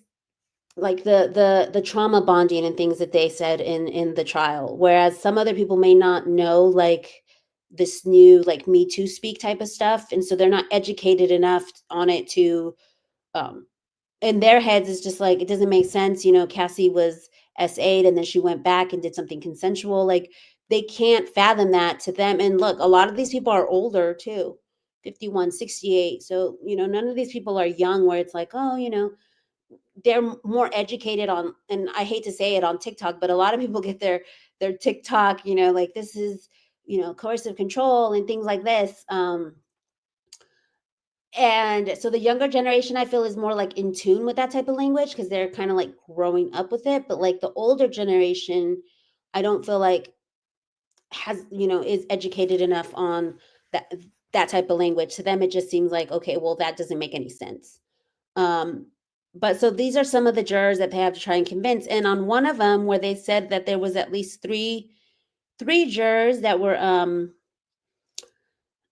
like the trauma bonding and things that they said in the trial. Whereas some other people may not know, like this new, like Me Too speak type of stuff. And so they're not educated enough on it to, in their heads, it's just like, it doesn't make sense. Cassie was S8 and then she went back and did something consensual. Like, they can't fathom that to them. And look, a lot of these people are older too, 51, 68. So, none of these people are young where it's like, oh, they're more educated on, and I hate to say it, on TikTok, but a lot of people get their TikTok, like this is, coercive control and things like this. And so the younger generation, I feel, is more like in tune with that type of language because they're kind of like growing up with it. But like the older generation, I don't feel like has, is educated enough on that type of language. To them, it just seems like, okay, well, that doesn't make any sense. But so these are some of the jurors that they have to try and convince. And on one of them, where they said that there was at least three jurors that were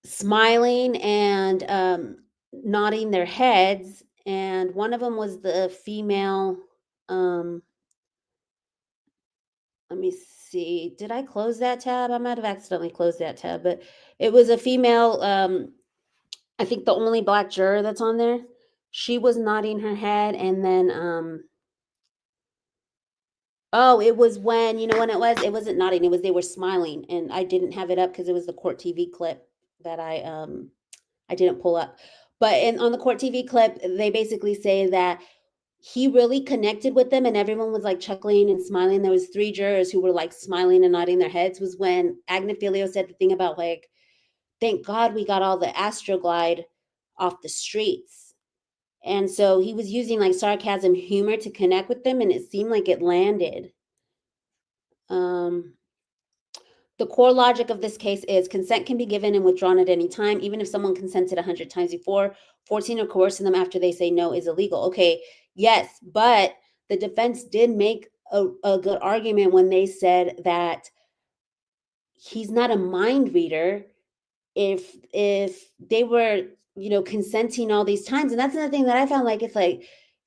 smiling and nodding their heads, and one of them was the female. Let me see. Did I close that tab? I might have accidentally closed that tab, but it was a female. I think the only Black juror that's on there. She was nodding her head, and then oh, it was when, when it was? It wasn't nodding. It was they were smiling, and I didn't have it up because it was the court TV clip that I didn't pull up. But on the court TV clip, they basically say that he really connected with them and everyone was like chuckling and smiling. There was 3 jurors who were like smiling and nodding their heads, was when Agnifilo said the thing about like, thank God we got all the Astroglide off the streets. And so he was using like sarcasm, humor to connect with them, and it seemed like it landed. The core logic of this case is consent can be given and withdrawn at any time, even if someone consented 100 times before. Forcing or coercing them after they say no is illegal. Okay, yes, but the defense did make a good argument when they said that he's not a mind reader if they were, consenting all these times. And that's another thing that I found, like, it's like,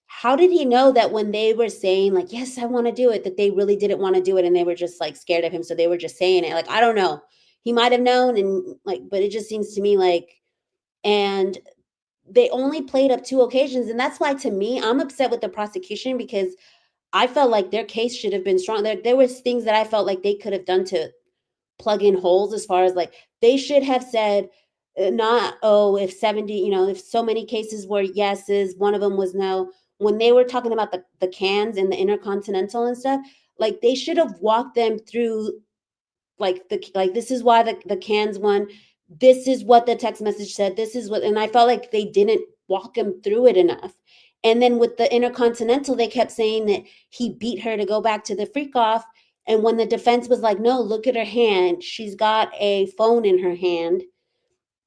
how did he know that when they were saying like, yes, I want to do it, that they really didn't want to do it and they were just like scared of him, so they were just saying it? Like, I don't know, he might have known, and like, but it just seems to me like, and they only played up 2 occasions, and that's why, to me, I'm upset with the prosecution, because I felt like their case should have been strong. There was things that I felt like they could have done to plug in holes, as far as like, they should have said, not, oh, if 70, if so many cases were yeses, one of them was no. When they were talking about the cans and the intercontinental and stuff, like, they should have walked them through, like, this is why the cans won, this is what the text message said, this is what, and I felt like they didn't walk him through it enough. And then with the intercontinental, they kept saying that he beat her to go back to the freak off. And when the defense was like, no, look at her hand, she's got a phone in her hand.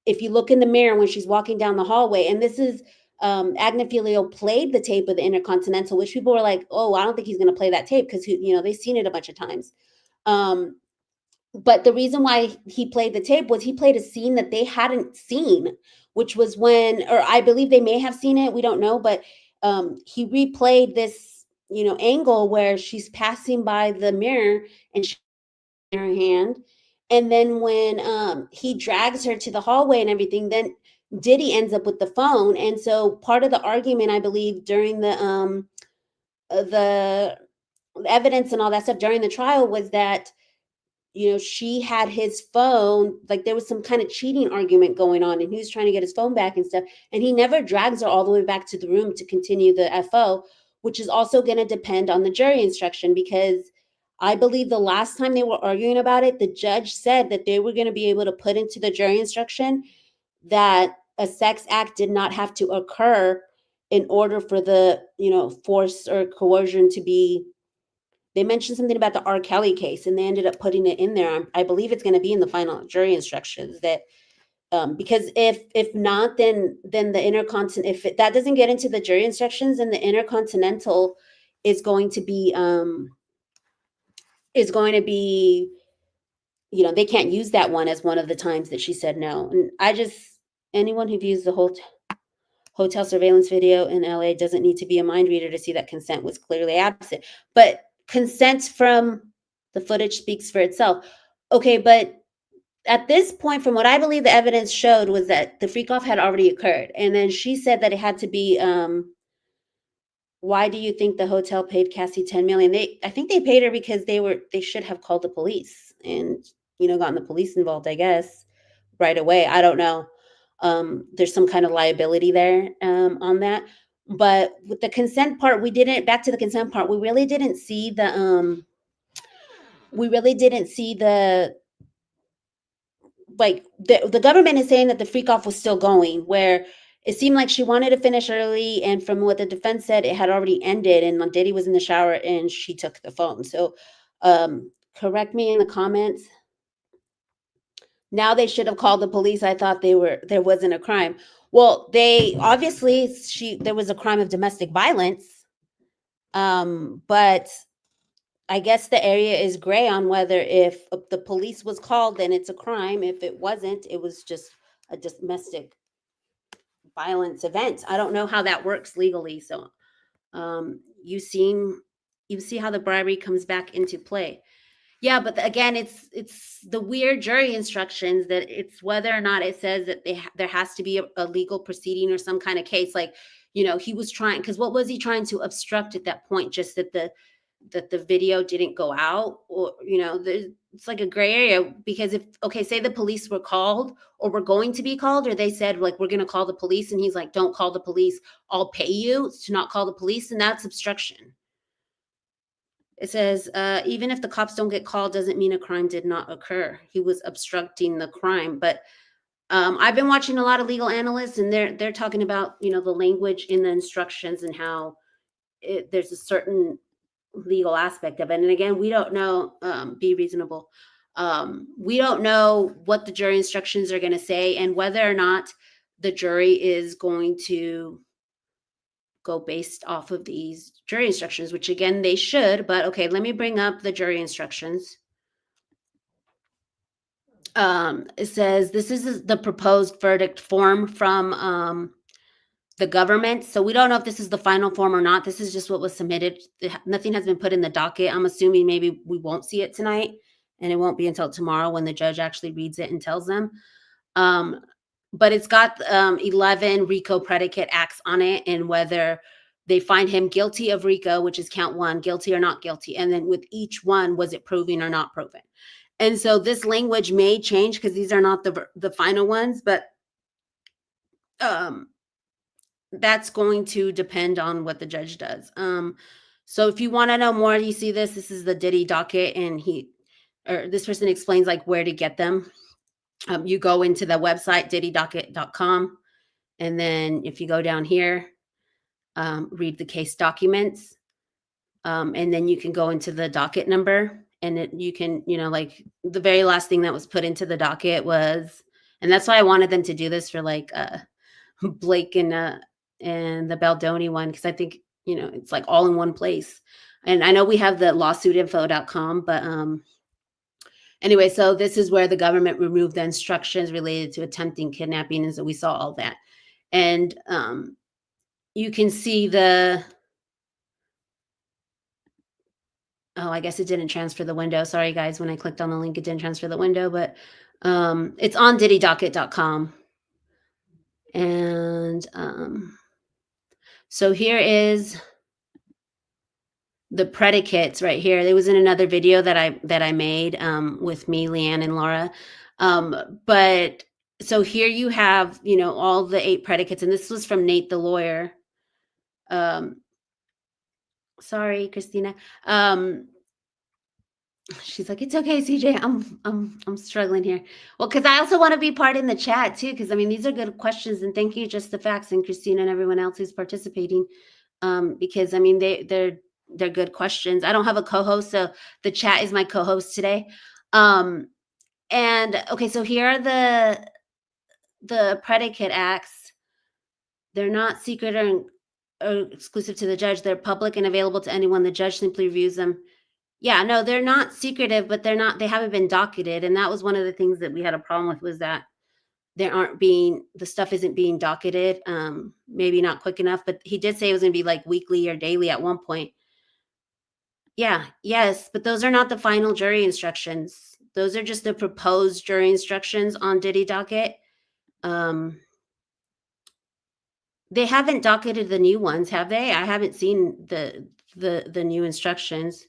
If you look in the mirror when she's walking down the hallway, and this is, Agnifilo played the tape of the intercontinental, which people were like, oh, I don't think he's going to play that tape, because they've seen it a bunch of times. But the reason why he played the tape was he played a scene that they hadn't seen, which was when, or I believe they may have seen it, we don't know, but he replayed this, angle where she's passing by the mirror and she in her hand. And then when he drags her to the hallway and everything, then Diddy ends up with the phone. And so part of the argument, I believe, during the evidence and all that stuff during the trial was that, she had his phone, like there was some kind of cheating argument going on, and he was trying to get his phone back and stuff. And he never drags her all the way back to the room to continue the FO, which is also going to depend on the jury instruction, because I believe the last time they were arguing about it, the judge said that they were going to be able to put into the jury instruction that a sex act did not have to occur in order for the, force or coercion to be. They mentioned something about the R. Kelly case, and they ended up putting it in there. I believe it's going to be in the final jury instructions, that because if not, then the intercontinental, if that doesn't get into the jury instructions, then the intercontinental is going to be they can't use that one as one of the times that she said no. And anyone who views the whole hotel surveillance video in LA doesn't need to be a mind reader to see that consent was clearly absent. But consent from the footage speaks for itself. Okay, but at this point, from what I believe the evidence showed, was that the freak off had already occurred. And then she said that it had to be, why do you think the hotel paid Cassie $10 million? I think they paid her because they should have called the police and, gotten the police involved, I guess, right away. I don't know. There's some kind of liability there on that. But with the consent part, back to the consent part, we really didn't see the the government is saying that the freak off was still going, where it seemed like she wanted to finish early, and from what the defense said, it had already ended, and Diddy was in the shower and she took the phone. So correct me in the comments. Now they should have called the police. I thought there wasn't a crime. Well, there was a crime of domestic violence. But I guess the area is gray on whether, if the police was called, then it's a crime. If it wasn't, it was just a domestic violence event. I don't know how that works legally. So you see how the bribery comes back into play. Yeah, but again, it's the weird jury instructions that it's whether or not it says that there has to be a legal proceeding or some kind of case. Like, he was trying, because what was he trying to obstruct at that point? Just that that the video didn't go out, or it's like a gray area, because if, okay, say the police were called or were going to be called, or they said like, we're going to call the police, and he's like, don't call the police, I'll pay you to not call the police, and that's obstruction. It says, even if the cops don't get called, doesn't mean a crime did not occur. He was obstructing the crime. But I've been watching a lot of legal analysts, and they're talking about, the language in the instructions and how there's a certain legal aspect of it. And again, we don't know, be reasonable. We don't know what the jury instructions are going to say, and whether or not the jury is going to go based off of these jury instructions, which again, they should. But okay, let me bring up the jury instructions. It says, this is the proposed verdict form from the government. So we don't know if this is the final form or not. This is just what was submitted. Nothing has been put in the docket. I'm assuming maybe we won't see it tonight, and it won't be until tomorrow when the judge actually reads it and tells them. But it's got 11 RICO predicate acts on it, and whether they find him guilty of RICO, which is count 1, guilty or not guilty. And then with each one, was it proven or not proven? And so this language may change, because these are not the final ones, but that's going to depend on what the judge does. So if you want to know more, you see this is the Diddy docket, and this person explains like where to get them. You go into the website, diddydocket.com. And then if you go down here, read the case documents. And then you can go into the docket number, and you can, like the very last thing that was put into the docket was, and that's why I wanted them to do this for like Blake and the Baldoni one, because I think, it's like all in one place. And I know we have the lawsuitinfo.com, but anyway, so this is where the government removed the instructions related to attempting kidnapping, and so we saw all that. And you can see I guess it didn't transfer the window. Sorry, guys. When I clicked on the link, it didn't transfer the window, but it's on diddydocket.com. And so here is the predicates right here. There was in another video that I made with me, Leanne, and Laura. But so here you have, all the 8 predicates, and this was from Nate the lawyer. Sorry, Christina. She's like, it's okay, CJ. I'm struggling here. Well, because I also want to be part in the chat too, because I mean, these are good questions, and thank you, Just the Facts, and Christina and everyone else who's participating. Because I mean, they're good questions. I don't have a co-host, so the chat is my co-host today. And okay, so here are the predicate acts. They're not secret or exclusive to the judge. They're public and available to anyone. The judge simply reviews them. Yeah, no, they're not secretive, but they haven't been docketed. And that was one of the things that we had a problem with, was that the stuff isn't being docketed. Maybe not quick enough, but he did say it was going to be like weekly or daily at one point. Yeah, yes, but those are not the final jury instructions. Those are just the proposed jury instructions on Diddy docket. They haven't docketed the new ones, have they? I haven't seen the new instructions.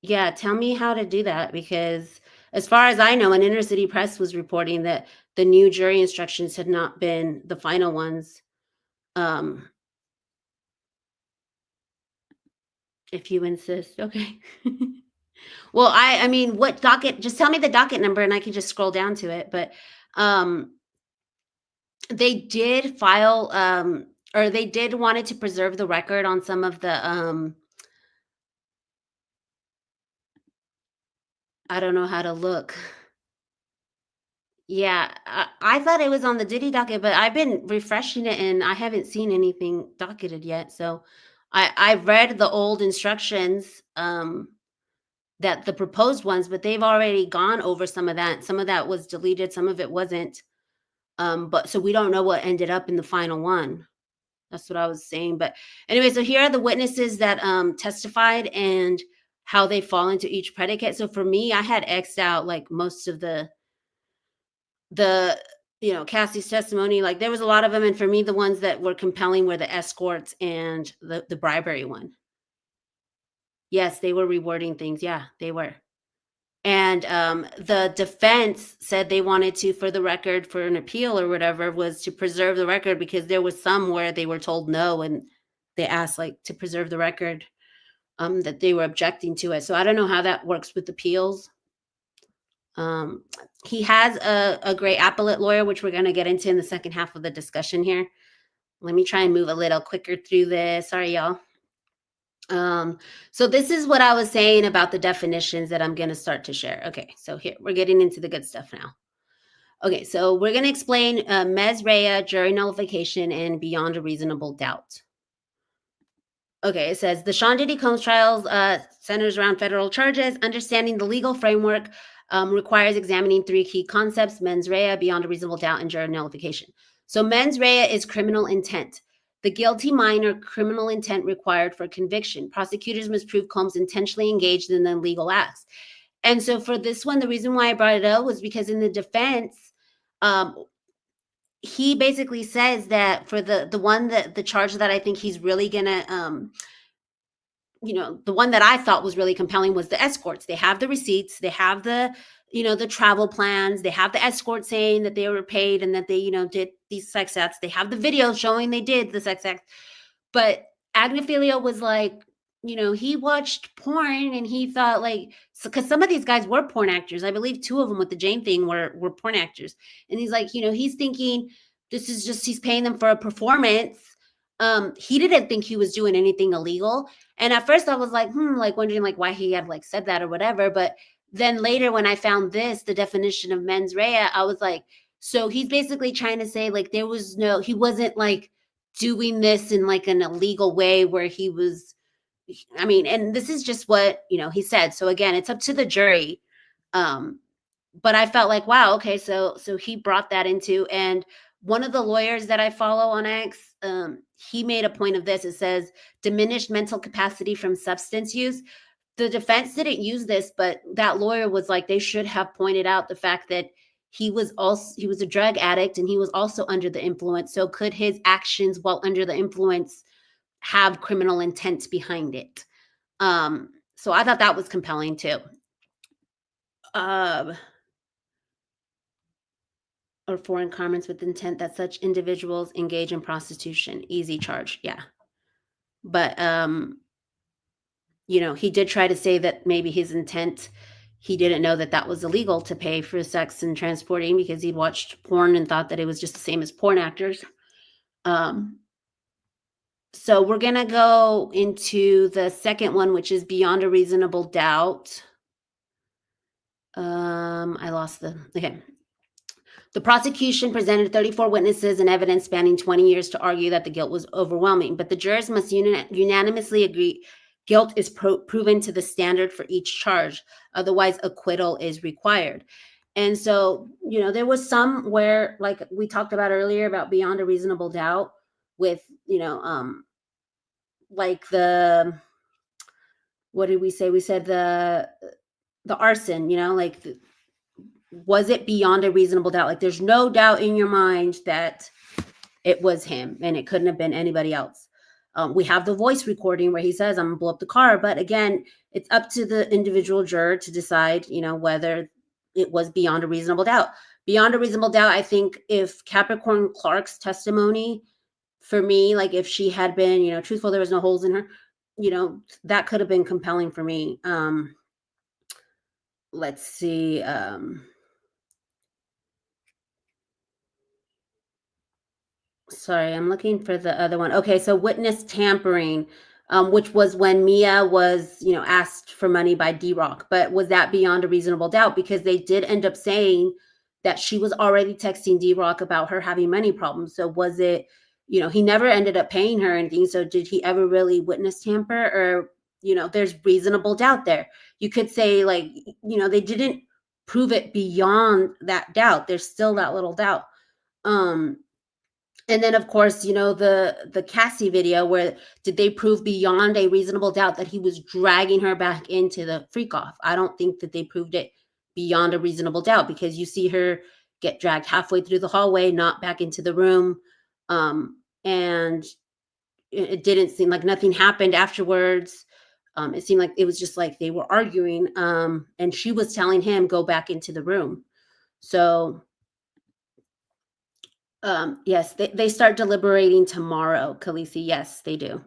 Yeah, tell me how to do that, because as far as I know, an Inner City Press was reporting that the new jury instructions had not been the final ones. If you insist, okay. Well, I mean, what docket? Just tell me the docket number, and I can just scroll down to it. But they did file, or they did wanted to preserve the record on some of the I don't know how to look. Yeah, I thought it was on the Diddy docket, but I've been refreshing it and I haven't seen anything docketed yet. So I've read the old instructions, that the proposed ones, but they've already gone over some of that. Some of that was deleted, some of it wasn't. But so we don't know what ended up in the final one. That's what I was saying. But anyway, so here are the witnesses that testified and how they fall into each predicate. So for me, I had X'd out like most of the Cassie's testimony. Like there was a lot of them, and for me, the ones that were compelling were the escorts and the bribery one. Yes, they were rewarding things. Yeah, they were. And the defense said they wanted to, for the record, for an appeal or whatever, was to preserve the record because there was some where they were told no and they asked like to preserve the record, that they were objecting to it. So I don't know how that works with appeals. He has a great appellate lawyer, which we're going to get into in the second half of the discussion here. Let me try and move a little quicker through this. Sorry, y'all. So this is what I was saying about the definitions that I'm going to start to share. Okay, so here we're getting into the good stuff now. Okay, so we're going to explain mens rea, jury nullification, and beyond a reasonable doubt. Okay, it says the Sean Diddy Combs trials centers around federal charges. Understanding the legal framework requires examining three key concepts: mens rea, beyond a reasonable doubt, and jury nullification. So mens rea is criminal intent. The guilty mind or criminal intent required for conviction. Prosecutors must prove Combs intentionally engaged in the illegal acts. And so for this one, the reason why I brought it up was because in the defense, he basically says that for the one that the charge that I think he's really gonna the one that I thought was really compelling was the escorts. They have the receipts, they have the the travel plans, they have the escort saying that they were paid and that they did these sex acts. They have the video showing they did the sex acts. But Agnifilo was like, he watched porn and he thought like, because some of these guys were porn actors. I believe two of them with the Jane thing were porn actors. And he's like, he's thinking this is just, he's paying them for a performance. He didn't think he was doing anything illegal. And at first I was like, like wondering like why he had like said that or whatever. But then later when I found the definition of mens rea, I was like, so he's basically trying to say like he wasn't like doing this in like an illegal way where he was, and this is just what, he said. So again, it's up to the jury. But I felt like, wow, okay, so he brought that into, and one of the lawyers that I follow on X, he made a point of this. It says diminished mental capacity from substance use. The defense didn't use this, but that lawyer was like, they should have pointed out the fact that he was a drug addict and he was also under the influence. So could his actions while under the influence have criminal intent behind it? So I thought that was compelling too. Or foreign garments with intent that such individuals engage in prostitution. Easy charge. Yeah. But, he did try to say that maybe his intent, he didn't know that was illegal to pay for sex and transporting because he'd watched porn and thought that it was just the same as porn actors. So we're going to go into the second one, which is beyond a reasonable doubt. Okay. The prosecution presented 34 witnesses and evidence spanning 20 years to argue that the guilt was overwhelming, but the jurors must unanimously agree guilt is proven to the standard for each charge. Otherwise, acquittal is required. And so, there was some where, like we talked about earlier about beyond a reasonable doubt with, like what did we say? We said the arson, was it beyond a reasonable doubt? Like there's no doubt in your mind that it was him and it couldn't have been anybody else. We have the voice recording where he says, I'm gonna blow up the car. But again, it's up to the individual juror to decide, whether it was beyond a reasonable doubt. Beyond a reasonable doubt, I think if Capricorn Clark's testimony, for me, like if she had been, truthful, there was no holes in her, that could have been compelling for me. Let's see. Sorry, I'm looking for the other one. Okay, so witness tampering, which was when Mia was, asked for money by D-Rock. But was that beyond a reasonable doubt? Because they did end up saying that she was already texting D-Rock about her having money problems. So was it, he never ended up paying her anything. So did he ever really witness tamper? Or, there's reasonable doubt there. You could say like, they didn't prove it beyond that doubt. There's still that little doubt. And then, of course, the Cassie video, where did they prove beyond a reasonable doubt that he was dragging her back into the freak off? I don't think that they proved it beyond a reasonable doubt because you see her get dragged halfway through the hallway, not back into the room. And it didn't seem like nothing happened afterwards. It seemed like it was just like they were arguing, and she was telling him, go back into the room. So yes, they start deliberating tomorrow, Khaleesi. Yes, they do.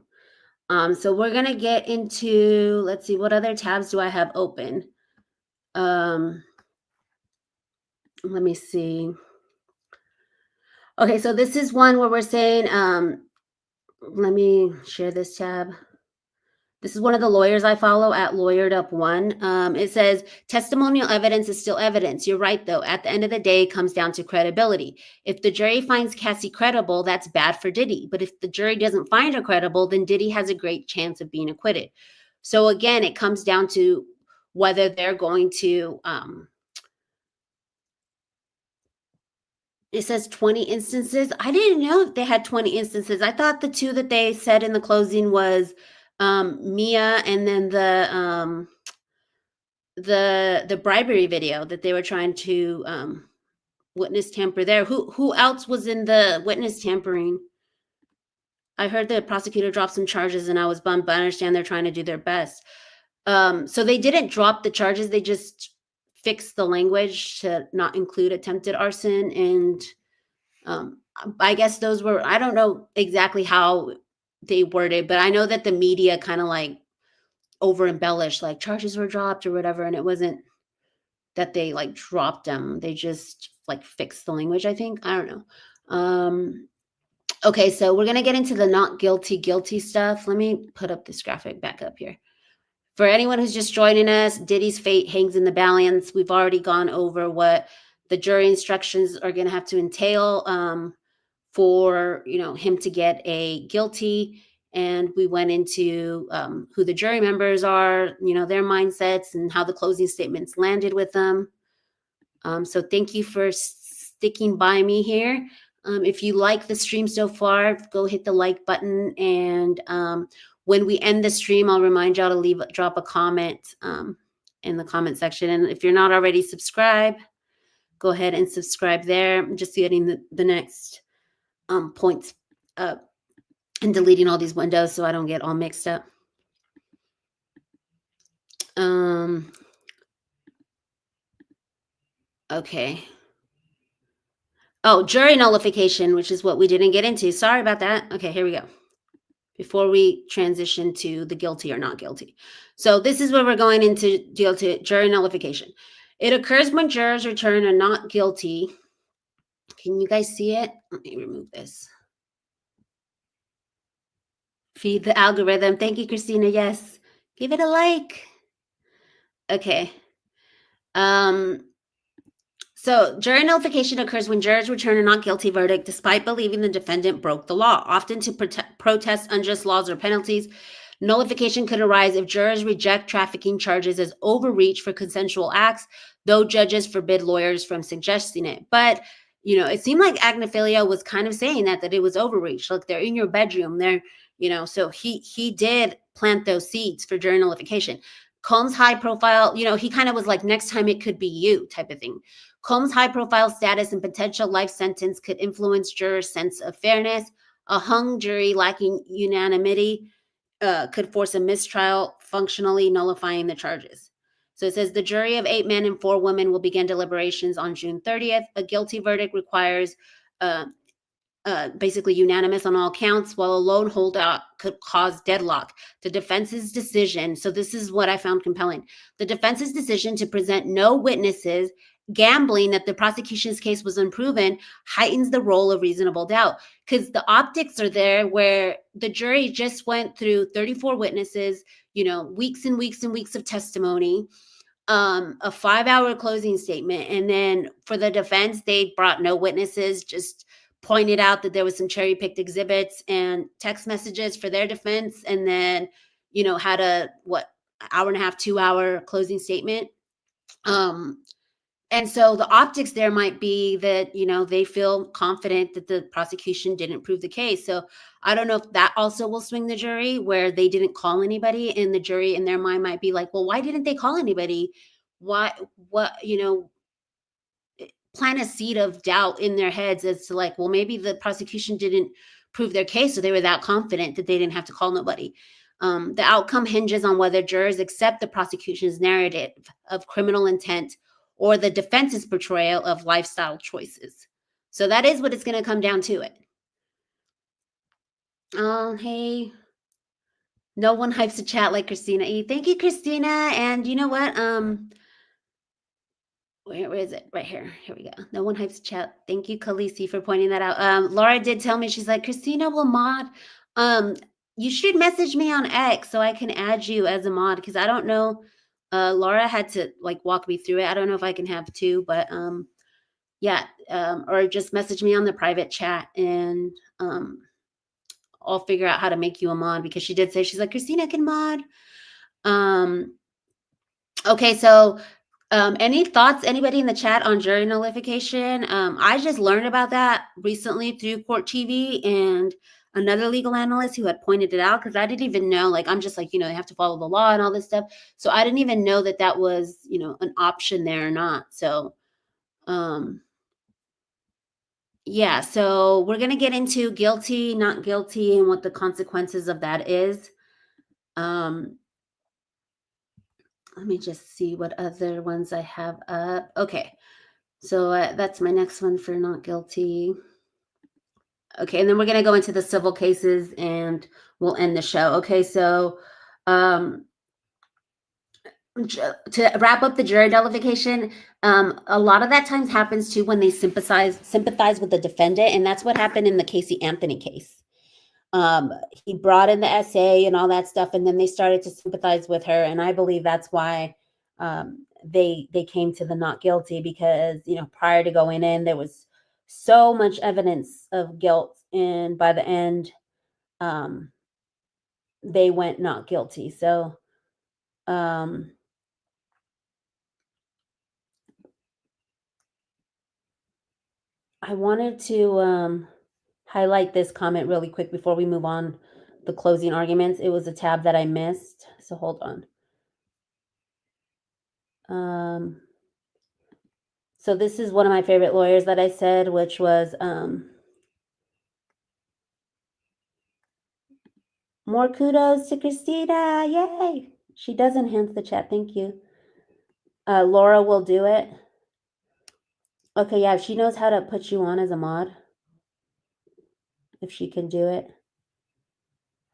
So we're going to get into, let's see, what other tabs do I have open? Let me see. Okay, so this is one where we're saying, let me share this tab. This is one of the lawyers I follow at Lawyered Up One. It says, testimonial evidence is still evidence. You're right, though. At the end of the day, it comes down to credibility. If the jury finds Cassie credible, that's bad for Diddy. But if the jury doesn't find her credible, then Diddy has a great chance of being acquitted. So again, it comes down to whether they're going to, it says 20 instances. I didn't know that they had 20 instances. I thought the two that they said in the closing was Mia and then the bribery video that they were trying to witness tamper there. Who else was in the witness tampering? I heard the prosecutor drop some charges and I was bummed, but I understand they're trying to do their best. So they didn't drop the charges. They just fixed the language to not include attempted arson. And I guess those were, I don't know exactly how they worded, but I know that the media kind of like over embellished, like charges were dropped or whatever. And it wasn't that they like dropped them. They just like fixed the language, I think. I don't know. Okay, so we're going to get into the not guilty stuff. Let me put up this graphic back up here. For anyone who's just joining us, Diddy's fate hangs in the balance. We've already gone over what the jury instructions are going to have to entail for him to get a guilty. And we went into who the jury members are, their mindsets and how the closing statements landed with them. So thank you for sticking by me here. If you like the stream so far, go hit the like button. And when we end the stream, I'll remind y'all to drop a comment in the comment section. And if you're not already subscribed, go ahead and subscribe there. I'm just getting the next points up and deleting all these windows so I don't get all mixed up. Okay. Oh, jury nullification, which is what we didn't get into. Sorry about that. Okay, here we go. Before we transition to the guilty or not guilty. So this is where we're going into jury nullification. It occurs when jurors return a not guilty. Can you guys see it? Let me remove this. Feed the algorithm. Thank you, Christina. Yes. Give it a like. Okay. So jury nullification occurs when jurors return a not guilty verdict despite believing the defendant broke the law, often to protest unjust laws or penalties. Nullification could arise if jurors reject trafficking charges as overreach for consensual acts, though judges forbid lawyers from suggesting it. But, it seemed like Agnifilo was kind of saying that it was overreach. Look, they're in your bedroom. They're, so he did plant those seeds for jury nullification. Combs' high profile, he kind of was like, next time it could be you type of thing. Combs' high-profile status and potential life sentence could influence jurors' sense of fairness. A hung jury lacking unanimity could force a mistrial, functionally nullifying the charges. So it says the jury of 8 men and 4 women will begin deliberations on June 30th. A guilty verdict requires basically unanimous on all counts, while a lone holdout could cause deadlock. The defense's decision, so this is what I found compelling. The defense's decision to present no witnesses, gambling that the prosecution's case was unproven, heightens the role of reasonable doubt, because the optics are there where the jury just went through 34 witnesses, weeks and weeks and weeks of testimony, a 5-hour closing statement. And then for the defense, they brought no witnesses, just pointed out that there was some cherry picked exhibits and text messages for their defense. And then, had a, hour and a half, 2-hour closing statement. And so the optics there might be that, they feel confident that the prosecution didn't prove the case. So I don't know if that also will swing the jury where they didn't call anybody, and the jury in their mind might be like, well, why didn't they call anybody? Plant a seed of doubt in their heads as to like, well, maybe the prosecution didn't prove their case. So they were that confident that they didn't have to call nobody. The outcome hinges on whether jurors accept the prosecution's narrative of criminal intent or the defense's portrayal of lifestyle choices. So that is what it's going to come down to it. Oh, hey. No one hypes a chat like Christina E. Thank you, Christina. And you know what? Where is it? Right here. Here we go. No one hypes a chat. Thank you, Khaleesi, for pointing that out. Laura did tell me, she's like, Christina will mod. You should message me on X so I can add you as a mod, because I don't know. Laura had to like walk me through it. I don't know if I can have two, but yeah. Or just message me on the private chat, and I'll figure out how to make you a mod, because she did say, she's like, Christina can mod. Okay, so any thoughts, anybody in the chat on jury nullification? I just learned about that recently through Court TV and another legal analyst who had pointed it out, because I didn't even know, like, I'm just like, you know, they have to follow the law and all this stuff. So I didn't even know that that was, you know, an option there or not. So, yeah, so we're going to get into guilty, not guilty, and what the consequences of that is. Let me just see what other ones I have up. Okay, so that's my next one for not guilty. Okay, and then we're going to go into the civil cases and we'll end the show. Okay, so to wrap up the jury nullification, a lot of that times happens too when they sympathize with the defendant, and that's what happened in the Casey Anthony case. He brought in the essay and all that stuff, and then they started to sympathize with her, and I believe that's why they came to the not guilty, because, you know, prior to going in, there was so much evidence of guilt, and by the end, they went not guilty. So I wanted to highlight this comment really quick before we move on the closing arguments. It was a tab that I missed, so hold on. So this is one of my favorite lawyers that I said, which was more kudos to Christina. Yay. She does enhance the chat. Thank you. Laura will do it. Okay, yeah, if she knows how to put you on as a mod, if she can do it.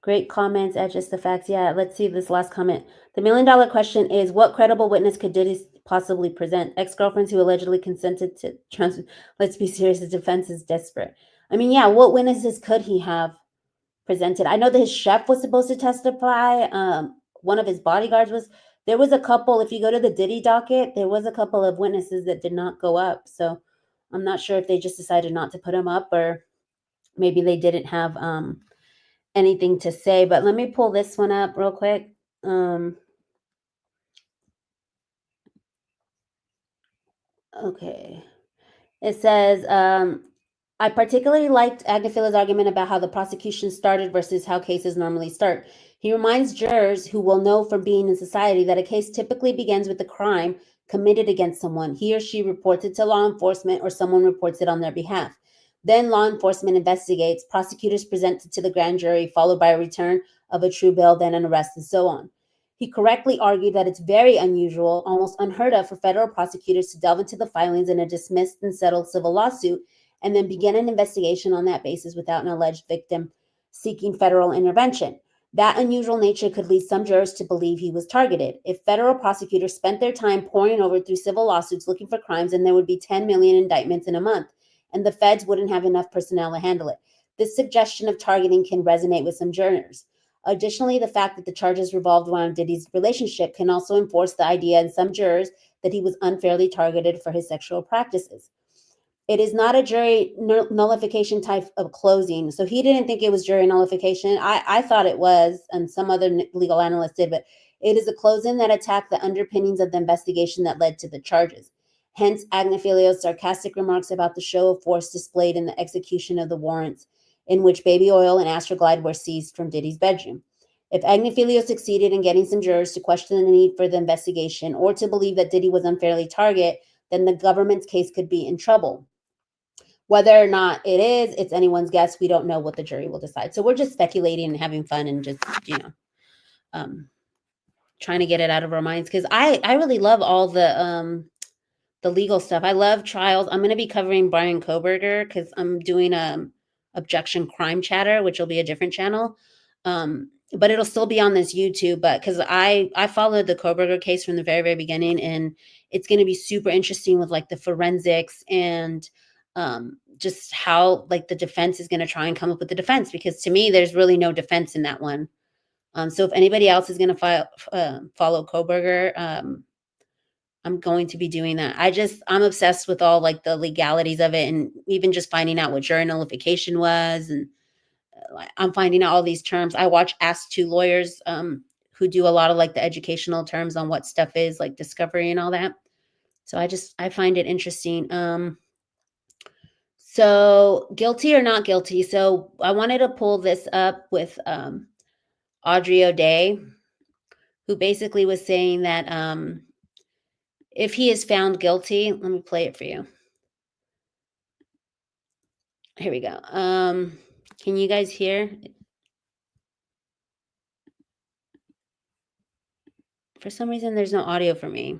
Great comments at Just the Facts. Yeah, let's see this last comment. The $1 million question is, what credible witness could Diddy possibly present? Ex-girlfriends who allegedly consented to trans. Let's be serious, the defense is desperate. I mean, yeah, what witnesses could he have presented? I know that his chef was supposed to testify. One of his bodyguards was. There was a couple, if you go to the Diddy docket, there was a couple of witnesses that did not go up. So I'm not sure if they just decided not to put them up, or maybe they didn't have anything to say. But let me pull this one up real quick. Okay. It says, I particularly liked Agnifilo's argument about how the prosecution started versus how cases normally start. He reminds jurors who will know from being in society that a case typically begins with a crime committed against someone. He or she reports it to law enforcement, or someone reports it on their behalf. Then law enforcement investigates, prosecutors present it to the grand jury, followed by a return of a true bill, then an arrest, and so on. He correctly argued that it's very unusual, almost unheard of, for federal prosecutors to delve into the filings in a dismissed and settled civil lawsuit and then begin an investigation on that basis without an alleged victim seeking federal intervention. That unusual nature could lead some jurors to believe he was targeted. If federal prosecutors spent their time poring over through civil lawsuits looking for crimes, then there would be 10 million indictments in a month, and the feds wouldn't have enough personnel to handle it. This suggestion of targeting can resonate with some jurors. Additionally, the fact that the charges revolved around Diddy's relationship can also enforce the idea in some jurors that he was unfairly targeted for his sexual practices. It is not a jury nullification type of closing. So he didn't think it was jury nullification. I thought it was, and some other legal analysts did, but it is a closing that attacked the underpinnings of the investigation that led to the charges. Hence, Agnifilo's sarcastic remarks about the show of force displayed in the execution of the warrants in which baby oil and Astroglide were seized from Diddy's bedroom. If Agnifilo succeeded in getting some jurors to question the need for the investigation or to believe that Diddy was unfairly targeted, then the government's case could be in trouble. Whether or not it is, it's anyone's guess. We don't know what the jury will decide. So we're just speculating and having fun and just, trying to get it out of our minds, because I really love all the legal stuff. I love trials. I'm going to be covering Brian Koberger because I'm doing Objection Crime Chatter, which will be a different channel. But it'll still be on this YouTube, but because I followed the Koberger case from the very, very beginning, and it's going to be super interesting with like the forensics and just how like the defense is going to try and come up with the defense, because to me, there's really no defense in that one. So if anybody else is going to follow Koberger, I'm going to be doing that. I'm obsessed with all like the legalities of it, and even just finding out what jury nullification was, and I'm finding out all these terms. I watch Ask Two Lawyers, who do a lot of like the educational terms on what stuff is, like discovery and all that. So I find it interesting. So guilty or not guilty. So I wanted to pull this up with Audrey O'Day, who basically was saying that if he is found guilty, let me play it for you. Here we go. Can you guys hear? For some reason, there's no audio for me.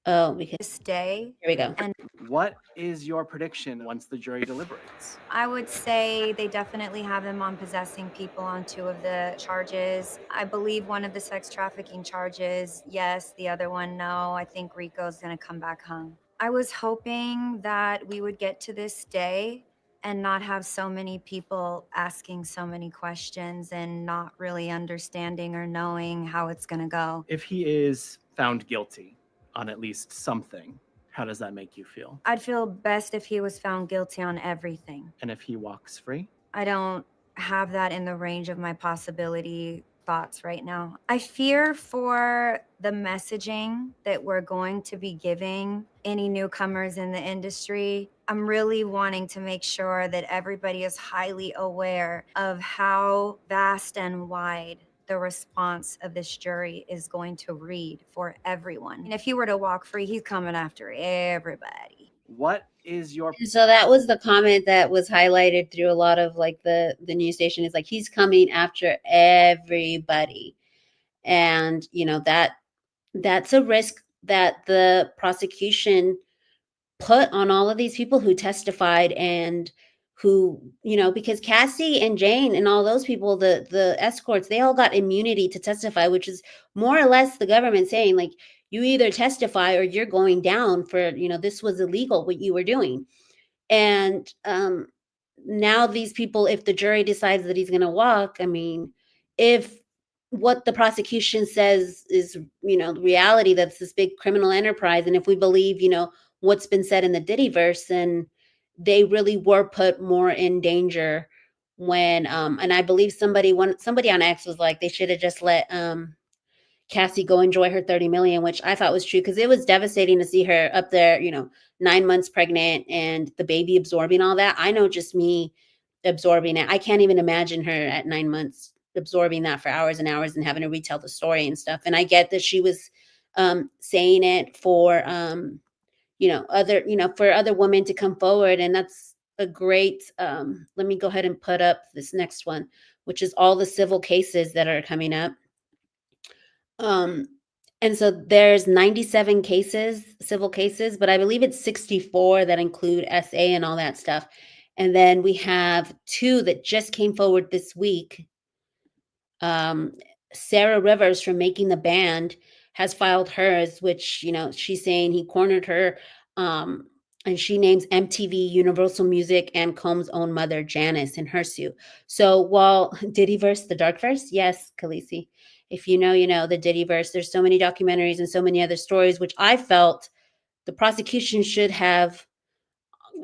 Oh, because This day. here we go. And What is your prediction once the jury deliberates? I would say they definitely have them on possessing people on 2 of the charges. I believe one of the sex trafficking charges, yes, the other one, no. I think Rico's gonna come back hung. I was hoping that we would get to this day and not have so many people asking so many questions and not really understanding or knowing how it's gonna go. If he is found guilty on at least something, how does that make you feel? I'd feel best if he was found guilty on everything. And if he walks free? I don't have that in the range of my possibility thoughts right now. I fear for the messaging that we're going to be giving any newcomers in the industry. I'm really wanting to make sure that everybody is highly aware of how vast and wide the response of this jury is going to read for everyone. And if he were to walk free, he's coming after everybody. What is your So that was the comment that was highlighted through a lot of like the news station, is like, he's coming after everybody. And, you know, that's a risk that the prosecution put on all of these people who testified, and who, you know, because Cassie and Jane and all those people, the escorts, they all got immunity to testify, which is more or less the government saying, like, you either testify or you're going down for, you know, this was illegal what you were doing. And now these people, if the jury decides that he's going to walk, I mean, if what the prosecution says is, you know, reality, that's this big criminal enterprise, and if we believe, you know, what's been said in the Diddyverse, then they really were put more in danger when and I believe somebody on X was like, they should have just let Cassie go enjoy her 30 million, which I thought was true, because it was devastating to see her up there, you know, 9 months pregnant and the baby absorbing all that. I know just me absorbing it. I can't even imagine her at 9 months absorbing that for hours and hours and having to retell the story and stuff. And I get that she was saying it for you know, for other women to come forward. And that's a great, let me go ahead and put up this next one, which is all the civil cases that are coming up. And so there's 97 cases, civil cases, but I believe it's 64 that include SA and all that stuff. And then we have 2 that just came forward this week. Sarah Rivers from Making the Band has filed hers, which, you know, she's saying he cornered her. And she names MTV, Universal Music, and Combs' own mother, Janice, in her suit. So while Diddyverse, the dark verse, yes, Khaleesi, if you know, you know, the Diddyverse, there's so many documentaries and so many other stories, which I felt the prosecution should have.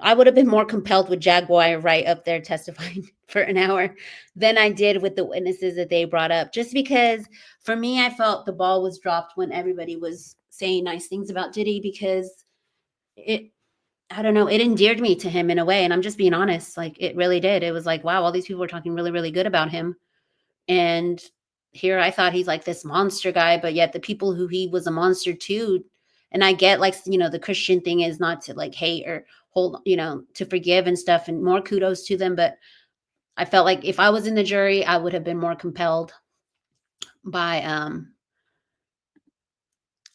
I would have been more compelled with Jaguar right up there testifying for an hour than I did with the witnesses that they brought up. Just because for me, I felt the ball was dropped when everybody was saying nice things about Diddy, because I don't know, it endeared me to him in a way. And I'm just being honest, like it really did. It was like, wow, all these people were talking really, really good about him. And here I thought he's like this monster guy, but yet the people who he was a monster to, and I get like, you know, the Christian thing is not to like hate or hold, you know, to forgive and stuff, and more kudos to them. But I felt like if I was in the jury, I would have been more compelled by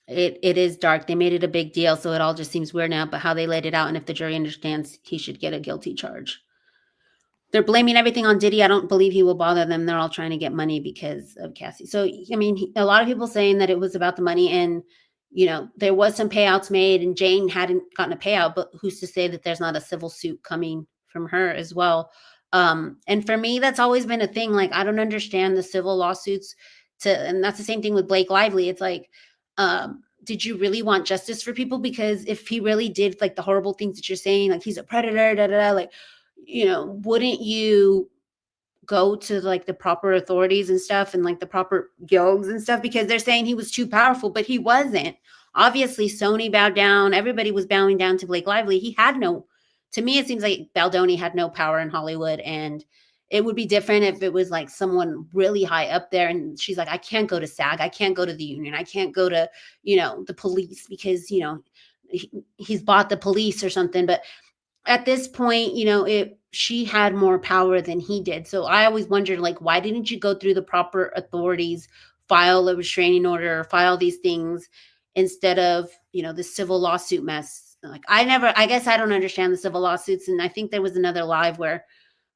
it is dark. They made it a big deal, so it all just seems weird now, but how they laid it out, and if the jury understands, he should get a guilty charge. They're blaming everything on Diddy. I don't believe he will bother them. They're all trying to get money because of Cassie. So, I mean, a lot of people saying that it was about the money, and, you know, there was some payouts made and Jane hadn't gotten a payout, but who's to say that there's not a civil suit coming from her as well? And for me, that's always been a thing. Like, I don't understand the civil lawsuits and that's the same thing with Blake Lively. It's like, did you really want justice for people? Because if he really did like the horrible things that you're saying, like he's a predator, like, you know, wouldn't you go to like the proper authorities and stuff and like the proper guilds and stuff? Because they're saying he was too powerful, but he wasn't. Obviously, Sony bowed down. Everybody was bowing down to Blake Lively. He had no, to me, it seems like Baldoni had no power in Hollywood. And it would be different if it was like someone really high up there. And she's like, I can't go to SAG. I can't go to the union. I can't go to, you know, the police because, you know, he's bought the police or something. But at this point, you know, she had more power than he did. So I always wondered, like, why didn't you go through the proper authorities, file a restraining order, file these things instead of, you know, the civil lawsuit mess? Like, I guess I don't understand the civil lawsuits. And I think there was another live where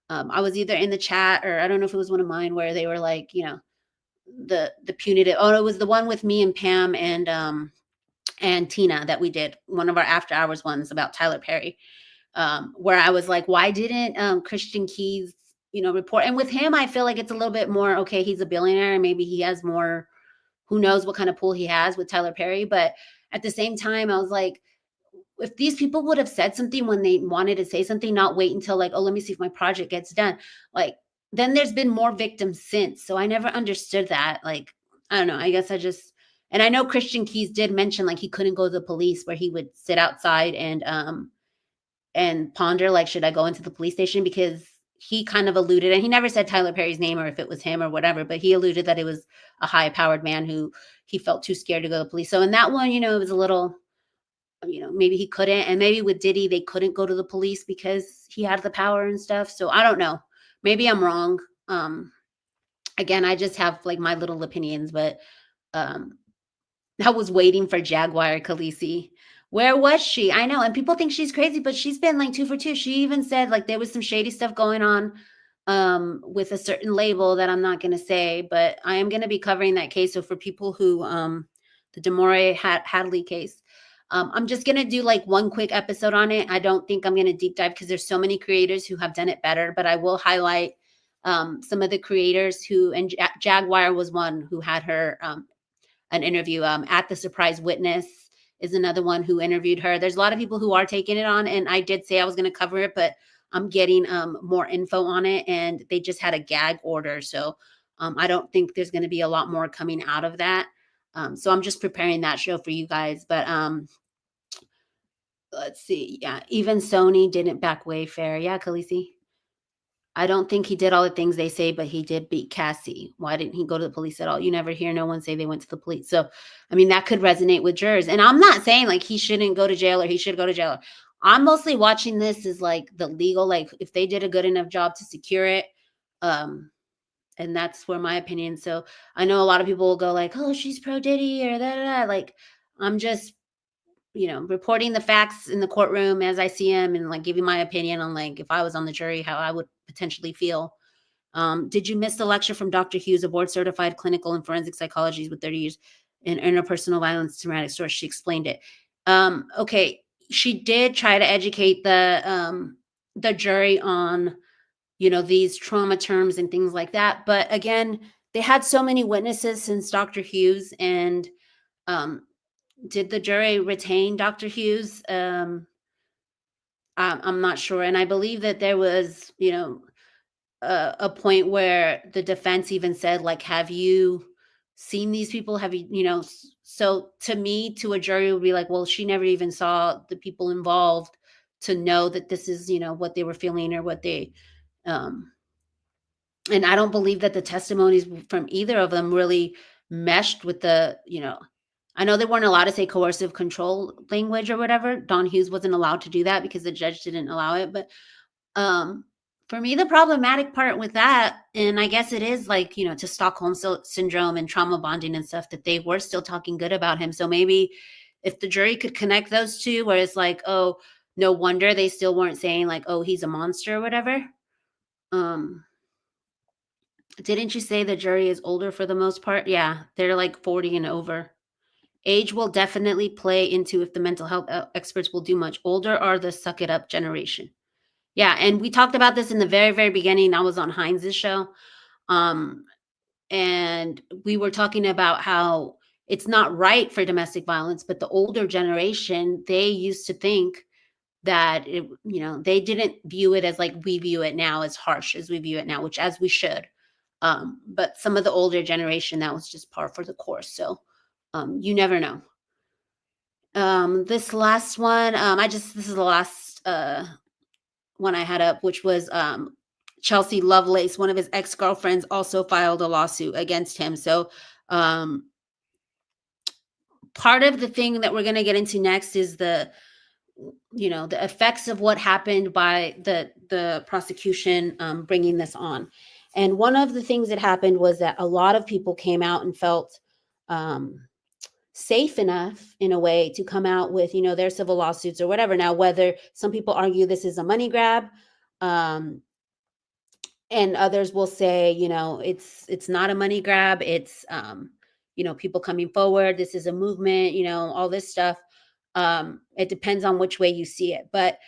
I was either in the chat or I don't know if it was one of mine where they were like, you know, the punitive. Oh, it was the one with me and Pam and Tina that we did, one of our after hours ones about Tyler Perry. Where I was like, why didn't Christian Keys, you know, report? And with him, I feel like it's a little bit more, okay, he's a billionaire and maybe he has more, who knows what kind of pull he has with Tyler Perry. But at the same time, I was like, if these people would have said something when they wanted to say something, not wait until like, oh, let me see if my project gets done. Like, then there's been more victims since. So I never understood that. Like, I don't know. I guess and I know Christian Keys did mention like he couldn't go to the police, where he would sit outside and ponder, like, should I go into the police station? Because he kind of alluded, and he never said Tyler Perry's name or if it was him or whatever, but he alluded that it was a high-powered man who he felt too scared to go to the police. So in that one, you know, it was a little, you know, maybe he couldn't. And maybe with Diddy, they couldn't go to the police because he had the power and stuff. So I don't know. Maybe I'm wrong. Again, I just have like my little opinions, but I was waiting for Jaguar Khaleesi. Where was she? I know. And people think she's crazy, but she's been like 2 for 2. She even said like there was some shady stuff going on with a certain label that I'm not going to say, but I am going to be covering that case. So for people who, the Demore Hadley case, I'm just going to do like one quick episode on it. I don't think I'm going to deep dive because there's so many creators who have done it better, but I will highlight some of the creators who, and Jaguar was one who had her an interview. At the Surprise Witness is another one who interviewed her. There's a lot of people who are taking it on, and I did say I was going to cover it, but I'm getting more info on it, and they just had a gag order. So I don't think there's going to be a lot more coming out of that. So I'm just preparing that show for you guys. But let's see. Yeah, even Sony didn't back Wayfair. Yeah, Khaleesi. I don't think he did all the things they say, but he did beat Cassie. Why didn't he go to the police at all? You never hear no one say they went to the police. So, I mean, that could resonate with jurors. And I'm not saying like he shouldn't go to jail or he should go to jail. I'm mostly watching this as like the legal, like if they did a good enough job to secure it. And that's where my opinion. So I know a lot of people will go like, oh, she's pro Diddy or that. Like, I'm just, you know, reporting the facts in the courtroom as I see them and like giving my opinion on like if I was on the jury, how I would potentially feel. Did you miss the lecture from Dr. Hughes, a board certified clinical and forensic psychologist with 30 years in interpersonal violence traumatic source? She explained it. Okay. She did try to educate the jury on, you know, these trauma terms and things like that. But again, they had so many witnesses since Dr. Hughes, and did the jury retain Dr. Hughes? I'm not sure. And I believe that there was, you know, a point where the defense even said, like, have you seen these people? Have you, you know, so to me, to a jury would be like, well, she never even saw the people involved to know that this is, you know, what they were feeling or what they, and I don't believe that the testimonies from either of them really meshed with the, you know, I know they weren't allowed to say coercive control language or whatever. Don Hughes wasn't allowed to do that because the judge didn't allow it. But For me, the problematic part with that, and I guess it is like, to Stockholm syndrome and trauma bonding and stuff, that they were still talking good about him. So maybe if the jury could connect those two, where it's like, oh, no wonder they still weren't saying like, oh, he's a monster or whatever. Didn't you say the jury is older for the most part? Yeah, they're like 40 and over. Age will definitely play into if the mental health experts will do much. Older are the suck it up generation. Yeah, and we talked about this in the very, very beginning. I was on Heinz's show. And we were talking about how it's not right for domestic violence, but the older generation, they used to think that they didn't view it as like we view it now, as harsh as we view it now, which as we should. But some of the older generation, that was just par for the course. So you never know. This last one, this is the last one I had up, which was Chelsea Lovelace, one of his ex-girlfriends, also filed a lawsuit against him. So part of the thing that we're going to get into next is the effects of what happened by the prosecution bringing this on. And one of the things that happened was that a lot of people came out and felt safe enough in a way to come out with, their civil lawsuits or whatever. Now, whether some people argue this is a money grab, and others will say, it's not a money grab. It's, people coming forward. This is a movement, all this stuff. It depends on which way you see it. But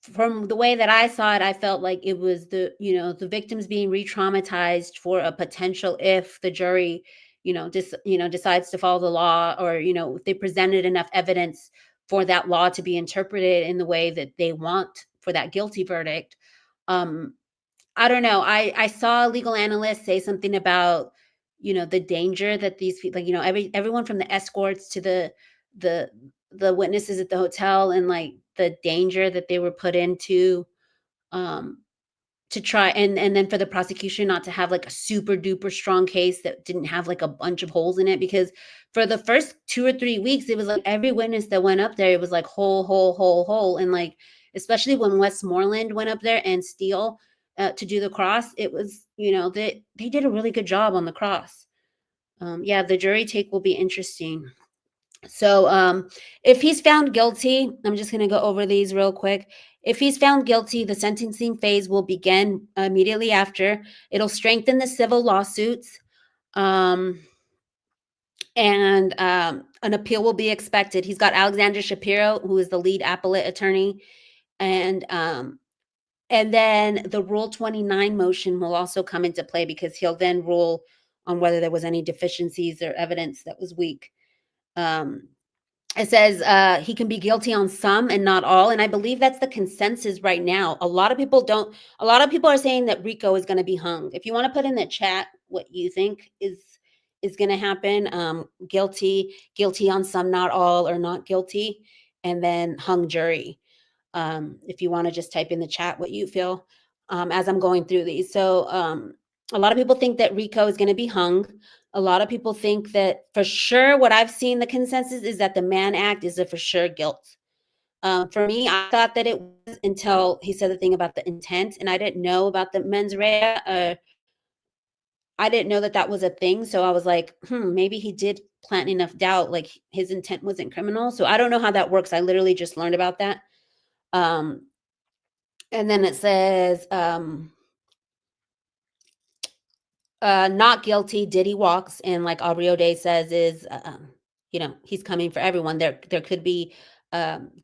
from the way that I saw it, I felt like it was the victims being re-traumatized for a potential, if the jury, decides to follow the law, or, if they presented enough evidence for that law to be interpreted in the way that they want for that guilty verdict. I don't know. I saw a legal analyst say something about, the danger that these people, like, everyone from the escorts to the witnesses at the hotel, and like the danger that they were put into, to try and then for the prosecution not to have like a super duper strong case that didn't have like a bunch of holes in it. Because for the first 2 or 3 weeks, it was like every witness that went up there, it was like hole. And like, especially when Westmoreland went up there and Steele to do the cross, it was, they did a really good job on the cross. The jury take will be interesting. So if he's found guilty, I'm just going to go over these real quick. If he's found guilty, the sentencing phase will begin immediately after. It'll strengthen the civil lawsuits. And an appeal will be expected. He's got Alexander Shapiro, who is the lead appellate attorney. And then the Rule 29 motion will also come into play, because he'll then rule on whether there was any deficiencies or evidence that was weak. It says he can be guilty on some and not all. And I believe that's the consensus right now. A lot of people are saying that Rico is going to be hung. If you want to put in the chat what you think is going to happen, guilty on some, not all, or not guilty, and then hung jury. If you want to just type in the chat what you feel as I'm going through these. So a lot of people think that Rico is going to be hung. A lot of people think that for sure, what I've seen, the consensus is that the Mann Act is a for sure guilt. For me, I thought that it was until he said the thing about the intent, and I didn't know about the mens rea. I didn't know that was a thing. So I was like, maybe he did plant enough doubt, like his intent wasn't criminal. So I don't know how that works. I literally just learned about that. And then it says, not guilty, Diddy walks. And like Aubrey O'Day says is, he's coming for everyone. There could be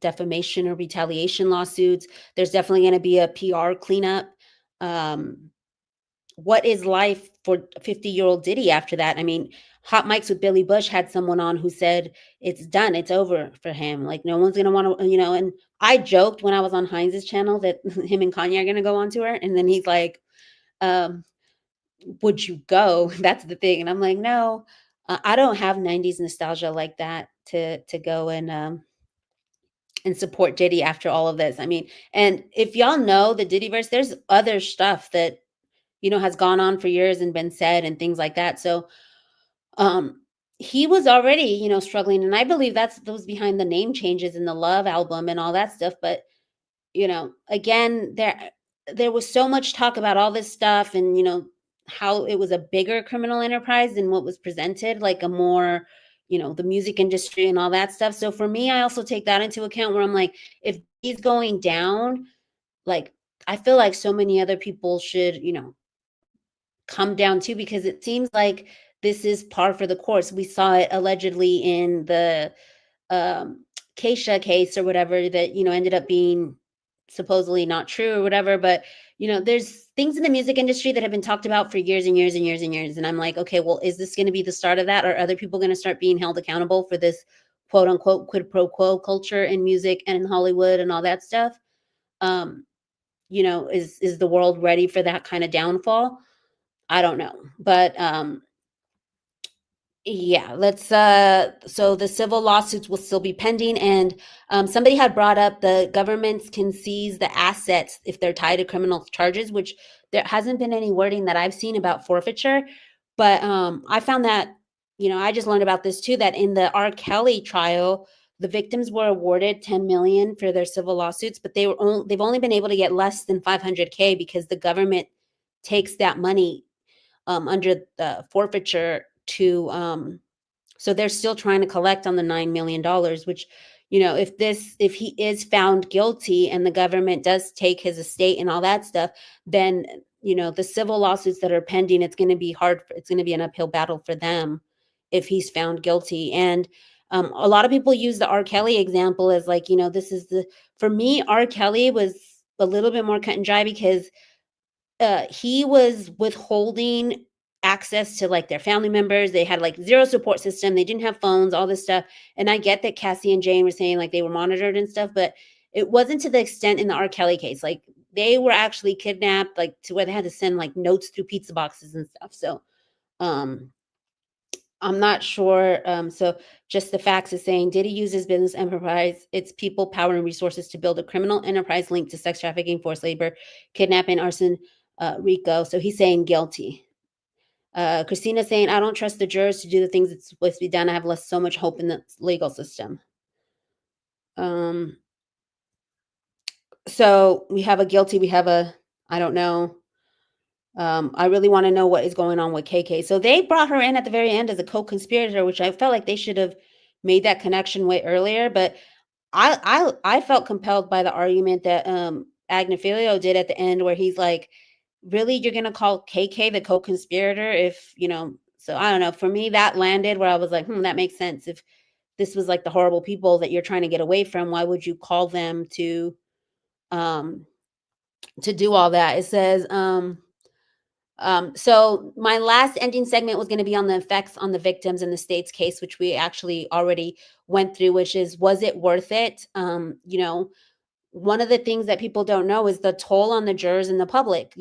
defamation or retaliation lawsuits. There's definitely going to be a PR cleanup. What is life for 50-year-old Diddy after that? I mean, Hot Mics with Billy Bush had someone on who said it's done. It's over for him. Like, no one's going to want to, and I joked when I was on Heinz's channel that him and Kanye are going to go on tour. And then he's like, would you go? That's the thing. And I'm like, no, I don't have 90s nostalgia like that to go and support Diddy after all of this. I mean, and if y'all know the Diddyverse, there's other stuff that, has gone on for years and been said and things like that. So he was already, struggling. And I believe those behind the name changes in the Love album and all that stuff. But, again, there was so much talk about all this stuff and, how it was a bigger criminal enterprise than what was presented, like a more, the music industry and all that stuff. So for me, I also take that into account where I'm like, if he's going down, like, I feel like so many other people should, come down too, because it seems like this is par for the course. We saw it allegedly in the um, Keisha case or whatever that, ended up being supposedly not true or whatever. But, there's things in the music industry that have been talked about for years and years and years and years. And I'm like, okay, well, is this going to be the start of that? Are other people going to start being held accountable for this quote unquote quid pro quo culture in music and in Hollywood and all that stuff? Is the world ready for that kind of downfall? I don't know. But yeah, let's so the civil lawsuits will still be pending, and somebody had brought up the governments can seize the assets if they're tied to criminal charges, which there hasn't been any wording that I've seen about forfeiture. But I found that, I just learned about this too, that in the R. Kelly trial, the victims were awarded 10 million for their civil lawsuits, but they've only been able to get less than 500K because the government takes that money under the forfeiture to so they're still trying to collect on the $9 million, which, if he is found guilty and the government does take his estate and all that stuff, then, the civil lawsuits that are pending, it's going to be hard. It's going to be an uphill battle for them if he's found guilty. And a lot of people use the R. Kelly example as like, this is for me, R. Kelly was a little bit more cut and dry because he was withholding access to like their family members. They had like zero support system. They didn't have phones, all this stuff. And I get that Cassie and Jane were saying like they were monitored and stuff, but it wasn't to the extent in the R. Kelly case. Like they were actually kidnapped, like to where they had to send like notes through pizza boxes and stuff. So I'm not sure. So just the facts is saying Diddy uses business enterprise, its people, power, and resources to build a criminal enterprise linked to sex trafficking, forced labor, kidnapping, arson, RICO. So he's saying guilty. Christina saying, I don't trust the jurors to do the things that's supposed to be done. I have so much hope in the legal system. So we have a guilty, we have a, I don't know. I really want to know what is going on with KK. So they brought her in at the very end as a co-conspirator, which I felt like they should have made that connection way earlier. But I felt compelled by the argument that Agnifilo did at the end, where he's like, really, you're gonna call KK the co-conspirator if, so I don't know. For me, that landed where I was like, that makes sense. If this was like the horrible people that you're trying to get away from, why would you call them to do all that? It says, so my last ending segment was going to be on the effects on the victims in the state's case, which we actually already went through, which is, was it worth it? One of the things that people don't know is the toll on the jurors and the public.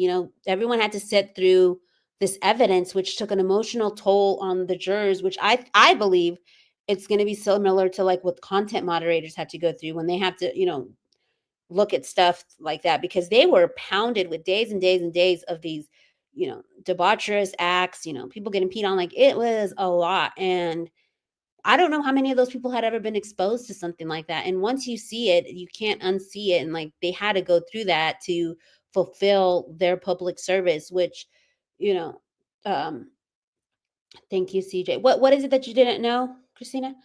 Everyone had to sit through this evidence, which took an emotional toll on the jurors, which I believe it's going to be similar to like what content moderators had to go through when they have to, look at stuff like that, because they were pounded with days and days and days of these, debaucherous acts, people getting peed on. Like it was a lot. And I don't know how many of those people had ever been exposed to something like that. And once you see it, you can't unsee it. And like they had to go through that to fulfill their public service, which, thank you, CJ. What is it that you didn't know, Christina?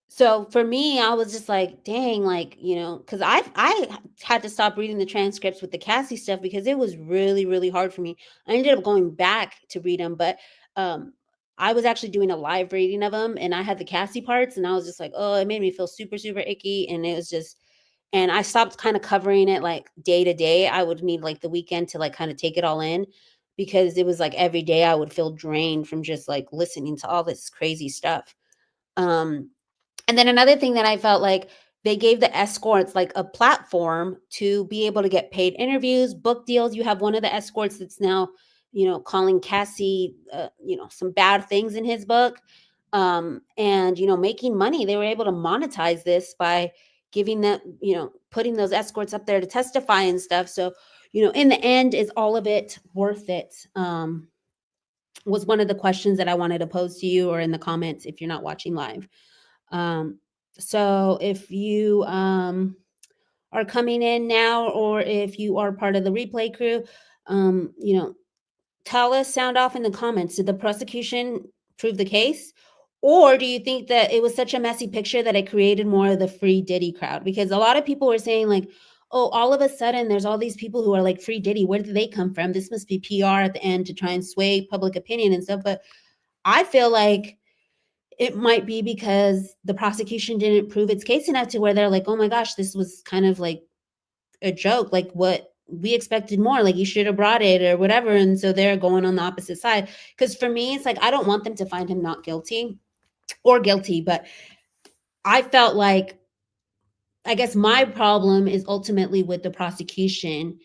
So for me, I was just like, dang, like, because I had to stop reading the transcripts with the Cassie stuff because it was really, really hard for me. I ended up going back to read them, but I was actually doing a live reading of them, and I had the Cassie parts, and I was just like, oh, it made me feel super, super icky. And it was just, and I stopped kind of covering it like day to day. I would need like the weekend to like kind of take it all in, because it was like every day I would feel drained from just like listening to all this crazy stuff. And then another thing that I felt like, they gave the escorts like a platform to be able to get paid interviews, book deals. You have one of the escorts that's now, calling Cassie, some bad things in his book, and, making money. They were able to monetize this by giving them, putting those escorts up there to testify and stuff. So, in the end, is all of it worth it? Was one of the questions that I wanted to pose to you, or in the comments if you're not watching live. So if you are coming in now, or if you are part of the replay crew, tell us, sound off in the comments. Did the prosecution prove the case? Or do you think that it was such a messy picture that it created more of the free Diddy crowd? Because a lot of people were saying like, oh, all of a sudden there's all these people who are like free Diddy. Where did they come from? This must be PR at the end to try and sway public opinion and stuff. But I feel like it might be because the prosecution didn't prove its case enough to where they're like, oh my gosh, this was kind of like a joke. Like what we expected more, like you should have brought it or whatever. And so they're going on the opposite side. Because for me, it's like, I don't want them to find him not guilty or guilty, but I felt like, I guess my problem is ultimately with the prosecution,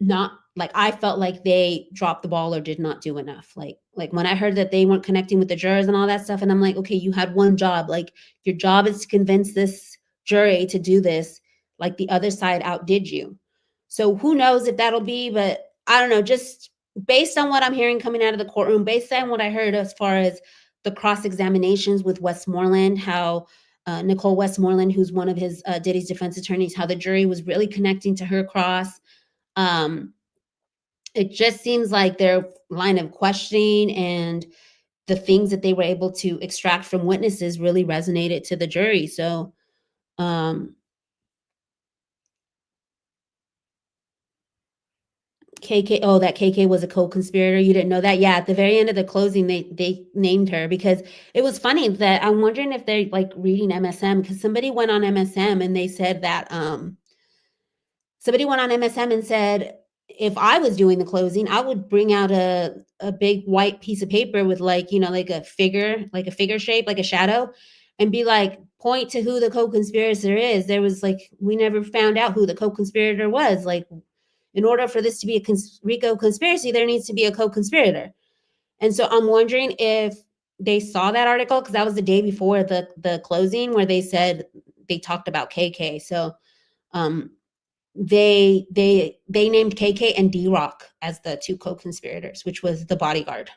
not like I felt like they dropped the ball or did not do enough. Like when I heard that they weren't connecting with the jurors and all that stuff, and I'm like, okay, you had one job. Like your job is to convince this jury to do this. Like the other side outdid you. So who knows if that'll be, but I don't know, just based on what I'm hearing coming out of the courtroom, based on what I heard as far as the cross-examinations with Westmoreland, how Nicole Westmoreland, who's one of his Diddy's defense attorneys, how the jury was really connecting to her cross. It just seems like their line of questioning and the things that they were able to extract from witnesses really resonated to the jury. So, KK, oh, that KK was a co-conspirator. You didn't know that? Yeah, at the very end of the closing, they named her because it was funny that I'm wondering if they're like reading MSM, because somebody went on MSM and they said that somebody went on MSM and said, if I was doing the closing, I would bring out a big white piece of paper with like, like a figure shape, like a shadow, and be like, point to who the co-conspirator is. There was like, we never found out who the co-conspirator was. Like, in order for this to be a RICO conspiracy, there needs to be a co-conspirator. And so I'm wondering if they saw that article, because that was the day before the closing where they said they talked about KK. So they named KK and D-Rock as the two co-conspirators, which was the bodyguard.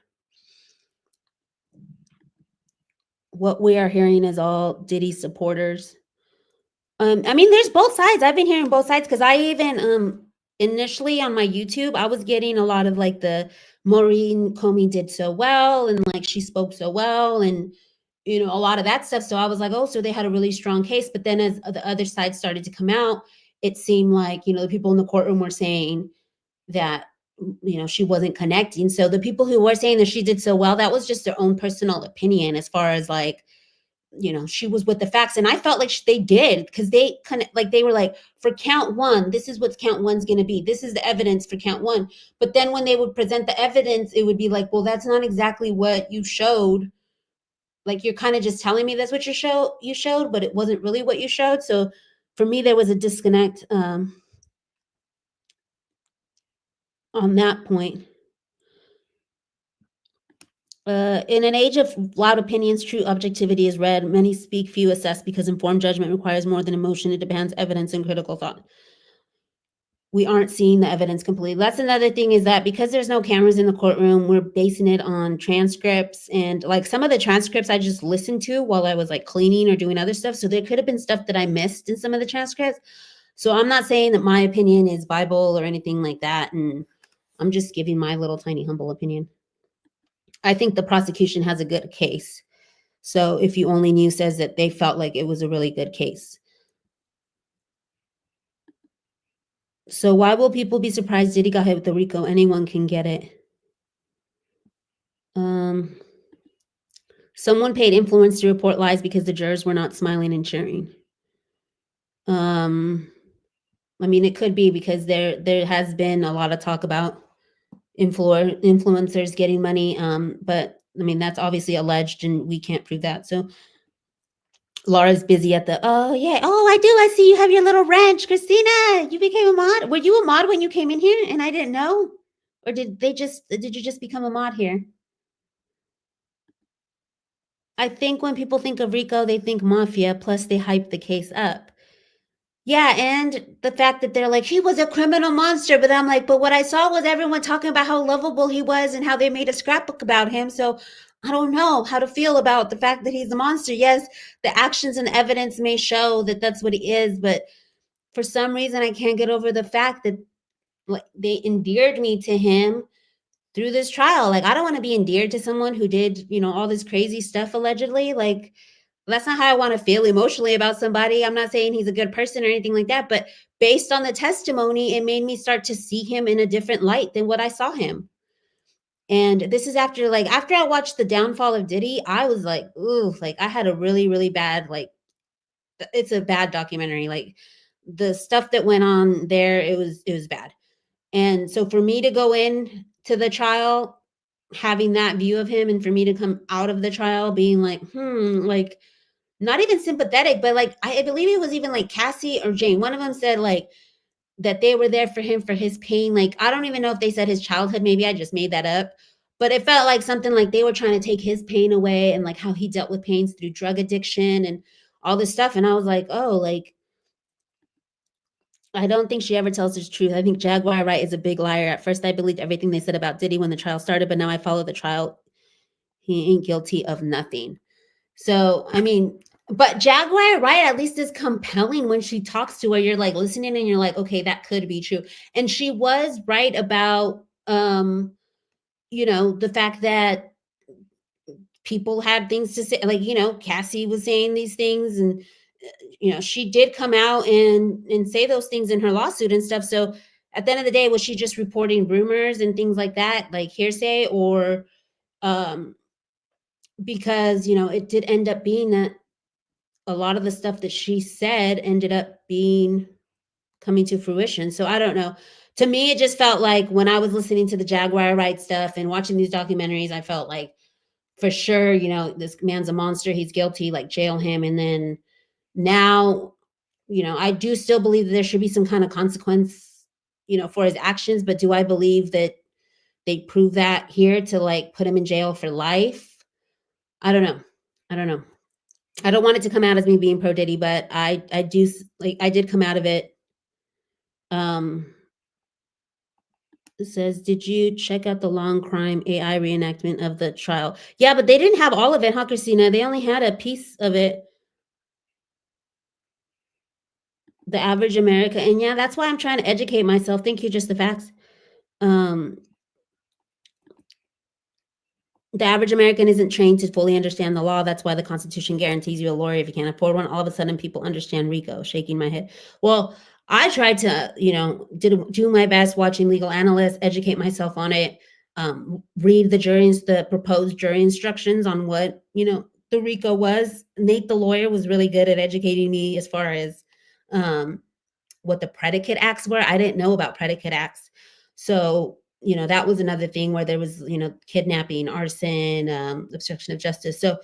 What we are hearing is all Diddy supporters. I mean, there's both sides. I've been hearing both sides, because I even initially on my YouTube, I was getting a lot of like the Maureen Comey did so well, and like she spoke so well, and a lot of that stuff. So I was like, oh, so they had a really strong case. But then as the other side started to come out, it seemed like, the people in the courtroom were saying that, she wasn't connecting. So the people who were saying that she did so well, that was just their own personal opinion as far as like, she was with the facts. And I felt like they did, because they kind of like, they were like, for count one, this is what count one's going to be. This is the evidence for count one. But then when they would present the evidence, it would be like, well, that's not exactly what you showed. Like, you're kind of just telling me that's what you showed, but it wasn't really what you showed. So for me, there was a disconnect on that point. In an age of loud opinions, true objectivity is rare. Many speak, few assess, because informed judgment requires more than emotion. It demands evidence and critical thought. We aren't seeing the evidence completely. That's another thing, is that because there's no cameras in the courtroom, we're basing it on transcripts. And like some of the transcripts I just listened to while I was like cleaning or doing other stuff. So there could have been stuff that I missed in some of the transcripts. So I'm not saying that my opinion is Bible or anything like that. And I'm just giving my little tiny humble opinion. I think the prosecution has a good case. So If You Only Knew says that they felt like it was a really good case. So why will people be surprised Diddy got hit with the RICO? Anyone can get it. Someone paid influence to report lies because the jurors were not smiling and cheering. I mean, it could be because there has been a lot of talk about influencers getting money, but I mean, that's obviously alleged and we can't prove that. So Laura's busy at the, oh yeah, oh I do, I see you have your little ranch. Christina, you became a mod. Were you a mod when you came in here and I didn't know? Or did you just become a mod here? I think when people think of RICO, they think mafia, plus they hype the case up. Yeah, and the fact that they're like, he was a criminal monster, but I'm like, but what I saw was everyone talking about how lovable he was and how they made a scrapbook about him. So I don't know how to feel about the fact that he's a monster. Yes, the actions and evidence may show that that's what he is, but for some reason, I can't get over the fact that like they endeared me to him through this trial. Like, I don't want to be endeared to someone who did, all this crazy stuff allegedly. Like, that's not how I want to feel emotionally about somebody. I'm not saying he's a good person or anything like that, but based on the testimony, it made me start to see him in a different light than what I saw him. And this is after I watched The Downfall of Diddy, I was like, ooh, like I had a really, really bad, like, it's a bad documentary. Like the stuff that went on there, it was bad. And so for me to go in to the trial having that view of him, and for me to come out of the trial being like, like not even sympathetic, but like I believe it was even like Cassie or Jane. One of them said like that they were there for him for his pain. Like I don't even know if they said his childhood. Maybe I just made that up. But it felt like something like they were trying to take his pain away, and like how he dealt with pains through drug addiction and all this stuff. And I was like, oh, like I don't think she ever tells the truth. I think Jaguar Wright is a big liar. At first, I believed everything they said about Diddy when the trial started, but now I follow the trial. He ain't guilty of nothing. So, I mean, but Jaguar Wright at least is compelling when she talks to her. You're like listening and you're like, okay, that could be true. And she was right about, the fact that people had things to say. Like, Cassie was saying these things, and she did come out and say those things in her lawsuit and stuff. So at the end of the day, was she just reporting rumors and things like that, like hearsay, or because it did end up being that a lot of the stuff that she said ended up coming to fruition. So I don't know. To me, it just felt like when I was listening to the Jaguar Wright stuff and watching these documentaries, I felt like for sure, this man's a monster. He's guilty, like jail him. And then now, I do still believe that there should be some kind of consequence, for his actions. But do I believe that they prove that here to like put him in jail for life? I don't know. I don't want it to come out as me being pro Diddy, but I did come out of it. It says, did you check out the long crime AI reenactment of the trial? Yeah, but they didn't have all of it, huh, Christina? They only had a piece of it. The average American. And yeah, that's why I'm trying to educate myself. Thank you, Just the Facts. The average American isn't trained to fully understand the law. That's why the Constitution guarantees you a lawyer if you can't afford one. All of a sudden, people understand RICO. Shaking my head. Well, I tried to, do my best watching legal analysts, educate myself on it, read the proposed jury instructions on what, the RICO was. Nate, the lawyer, was really good at educating me as far as what the predicate acts were. I didn't know about predicate acts. So, that was another thing where there was, kidnapping, arson, obstruction of justice. So,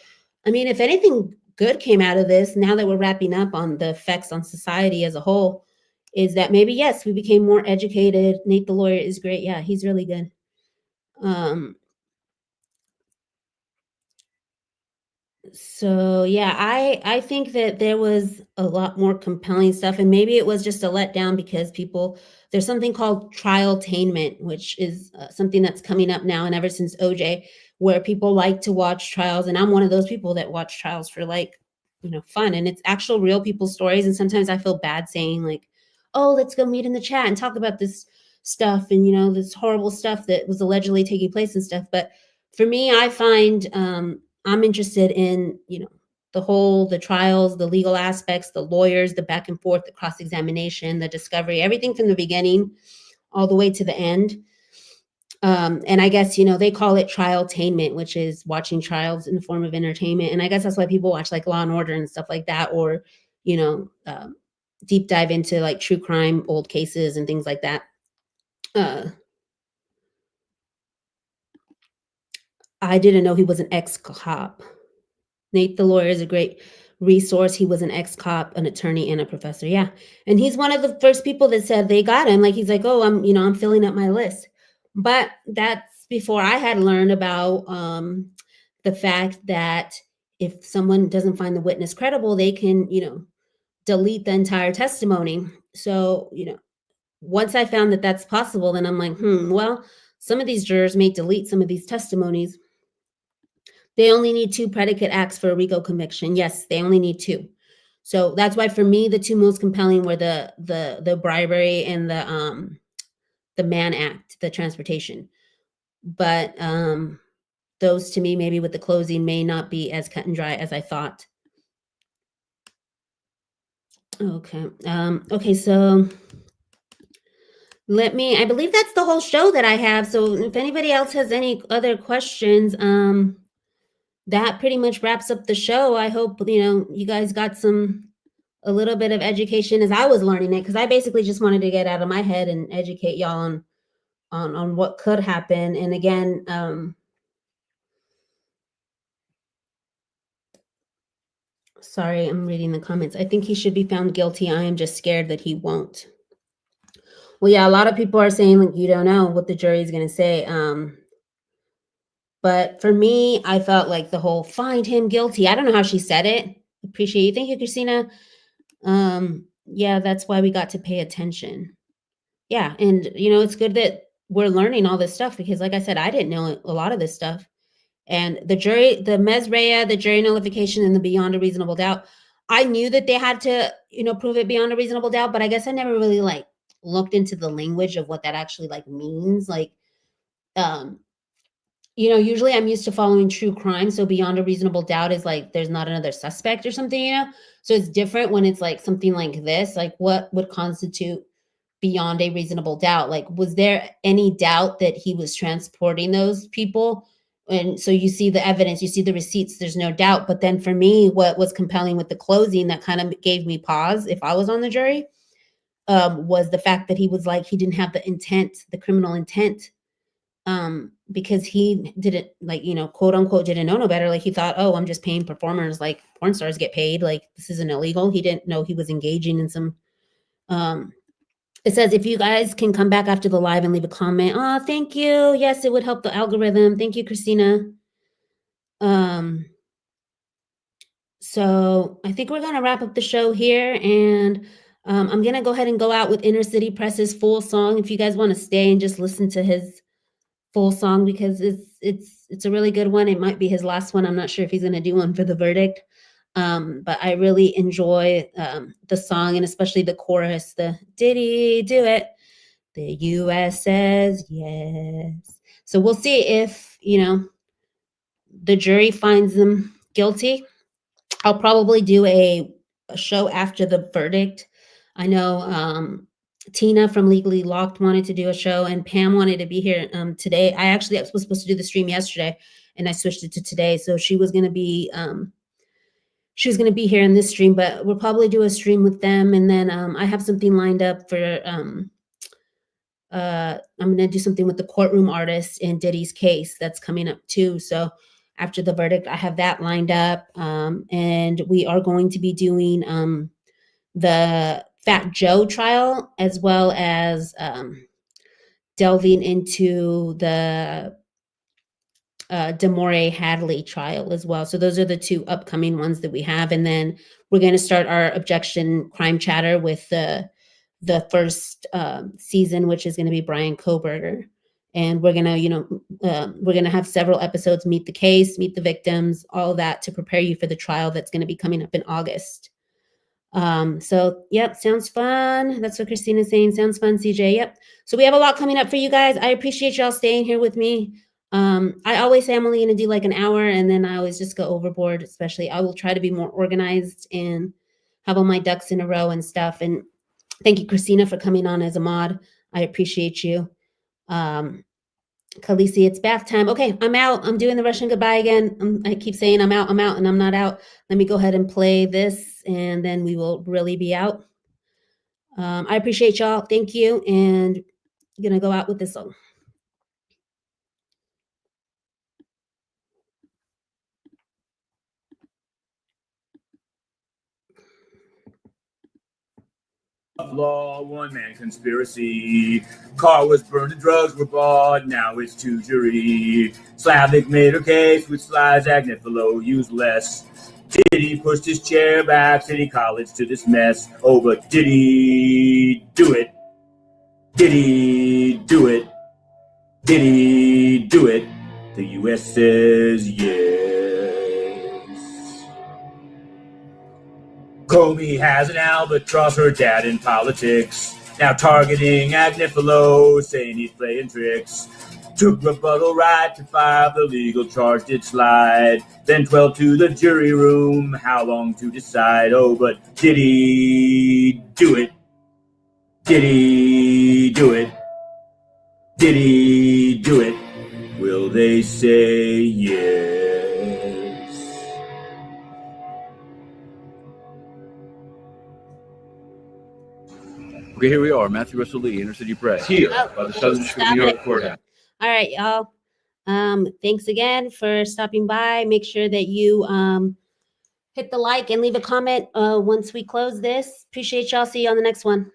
I mean, if anything good came out of this, now that we're wrapping up on the effects on society as a whole, is that maybe, yes, we became more educated. Nate, the lawyer, is great. Yeah, he's really good. So yeah, I think that there was a lot more compelling stuff, and maybe it was just a letdown because there's something called trialtainment, which is something that's coming up now and ever since OJ, where people like to watch trials, and I'm one of those people that watch trials for fun, and it's actual real people's stories. And sometimes I feel bad saying like, oh, let's go meet in the chat and talk about this stuff and this horrible stuff that was allegedly taking place and stuff. But for me, I find I'm interested in, the trials, the legal aspects, the lawyers, the back and forth, the cross-examination, the discovery, everything from the beginning all the way to the end. And I guess, they call it trialtainment, which is watching trials in the form of entertainment. And I guess that's why people watch like Law and Order and stuff like that, or, deep dive into like true crime, old cases and things like that. I didn't know he was an ex-cop. Nate, the lawyer, is a great resource. He was an ex-cop, an attorney, and a professor. Yeah. And he's one of the first people that said they got him. Like, he's like, oh, I'm filling up my list. But that's before I had learned about the fact that if someone doesn't find the witness credible, they can, delete the entire testimony. So, once I found that that's possible, then I'm like, well, some of these jurors may delete some of these testimonies. They only need 2 predicate acts for a RICO conviction. Yes, they only need 2. So that's why for me, the two most compelling were the bribery and the Mann Act, the transportation. But those to me, maybe with the closing, may not be as cut and dry as I thought. Okay. Okay, so I believe that's the whole show that I have. So if anybody else has any other questions, that pretty much wraps up the show. I hope, you guys got a little bit of education as I was learning it, because I basically just wanted to get out of my head and educate y'all on what could happen. And again, sorry, I'm reading the comments. I think he should be found guilty. I am just scared that he won't. Well, yeah, a lot of people are saying, like, you don't know what the jury is going to say. But for me, I felt like the whole find him guilty. I don't know how she said it. Appreciate you. Thank you, Christina. Yeah, that's why we got to pay attention. Yeah, and it's good that we're learning all this stuff, because like I said, I didn't know a lot of this stuff. And the jury, the mens rea, the jury nullification, and the beyond a reasonable doubt, I knew that they had to, prove it beyond a reasonable doubt, but I guess I never really looked into the language of what that actually means. Usually I'm used to following true crime, so beyond a reasonable doubt is there's not another suspect or something, so it's different when it's something like this. What would constitute beyond a reasonable doubt? Was there any doubt that he was transporting those people? And so you see the evidence, you see the receipts, there's no doubt. But then for me, what was compelling with the closing that kind of gave me pause if I was on the jury, was the fact that he was he didn't have the intent, the criminal intent, because he didn't quote unquote didn't know no better. He thought, oh, I'm just paying performers like porn stars get paid. This isn't illegal. He didn't know he was engaging in some, it says, if you guys can come back after the live and leave a comment. Oh, thank you. Yes, it would help the algorithm. Thank you, Christina. So I think we're going to wrap up the show here. And I'm going to go ahead and go out with Inner City Press's full song. If you guys want to stay and just listen to his full song, because it's a really good one. It might be his last one. I'm not sure if he's going to do one for the verdict. But I really enjoy the song, and especially the chorus, the Diddy do it. The U.S. says yes. So we'll see if, the jury finds them guilty. I'll probably do a show after the verdict. I know Tina from Legally Locked wanted to do a show, and Pam wanted to be here today. I was supposed to do the stream yesterday, and I switched it to today. So she was going to be here in this stream, but we'll probably do a stream with them. And then I have something lined up for, I'm going to do something with the courtroom artist in Diddy's case that's coming up too. So after the verdict, I have that lined up. And we are going to be doing the Fat Joe trial, as well as delving into the Demore Hadley trial as well. So those are the two upcoming ones that we have. And then we're going to start our Objection crime chatter with the first season, which is going to be Brian Koberger. And we're going to, we're going to have several episodes, meet the case, meet the victims, all of that to prepare you for the trial that's going to be coming up in August. So yep, sounds fun. That's what Christina's saying. Sounds fun, CJ. Yep. So we have a lot coming up for you guys. I appreciate y'all staying here with me. I always say I'm only going to do an hour, and then I always just go overboard. Especially I will try to be more organized and have all my ducks in a row and stuff. And thank you, Christina, for coming on as a mod. I appreciate you. Khaleesi, it's bath time. Okay, I'm out. I'm doing the Russian goodbye again. I keep saying I'm out, and I'm not out. Let me go ahead and play this, and then we will really be out. I appreciate y'all. Thank you. And I'm going to go out with this song. Law, one man conspiracy. Car was burned and drugs were bought. Now it's to jury. Slavic made her case with slides. Agnifilo used less. Diddy pushed his chair back. City College to this mess. Oh, but Diddy do it. Diddy do it. Diddy do it. The U.S. says yes. Comey Amy has an albatross, her dad in politics. Now targeting Agnifilo, saying he's playing tricks. Took rebuttal right to 5, the legal charge did slide. Then 12 to the jury room, how long to decide? Oh, but did he do it? Did he do it? Did he do it? Will they say yes? Okay, here we are, Matthew Russell Lee, Inner City Press, here by the Southern District of New York Courthouse. All right, y'all. Thanks again for stopping by. Make sure that you hit the like and leave a comment once we close this. Appreciate y'all. See you on the next one.